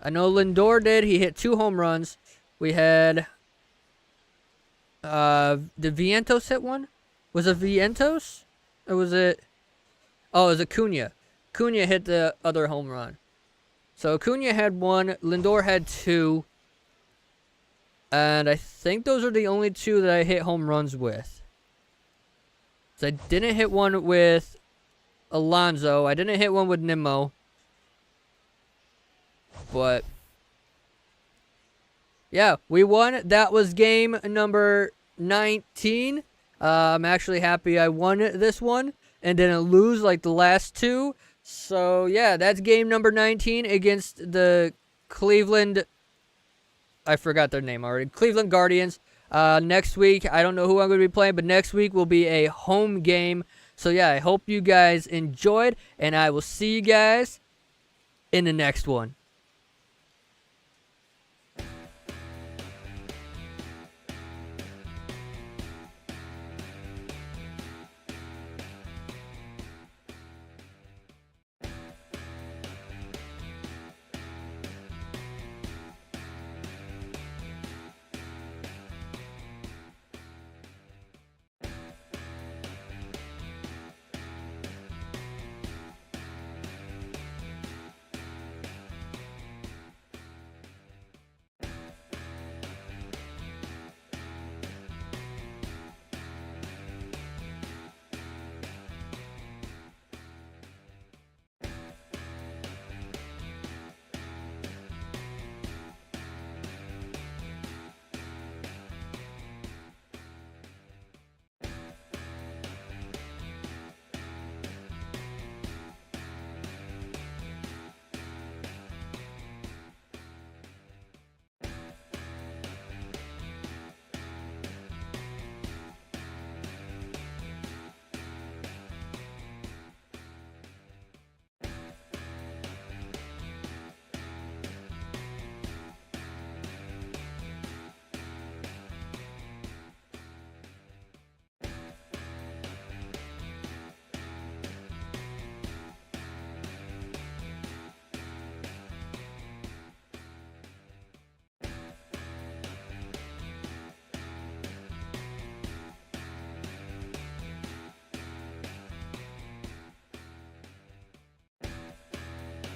I know Lindor did. He hit 2 home runs. We had, did Vientos hit one? Was it Vientos? Or was it, oh, it was Acuna. Acuna hit the other home run. So Acuna had 1, Lindor had 2, and I think those are the only 2 that I hit home runs with. So I didn't hit one with Alonso. I didn't hit one with Nimmo. But, yeah, we won. That was game number 19. I'm actually happy I won this one and didn't lose like the last 2. So, yeah, that's game number 19 against the Cleveland, I forgot their name already, Cleveland Guardians. Next week, I don't know who I'm going to be playing, but next week will be a home game. So, yeah, I hope you guys enjoyed, and I will see you guys in the next one.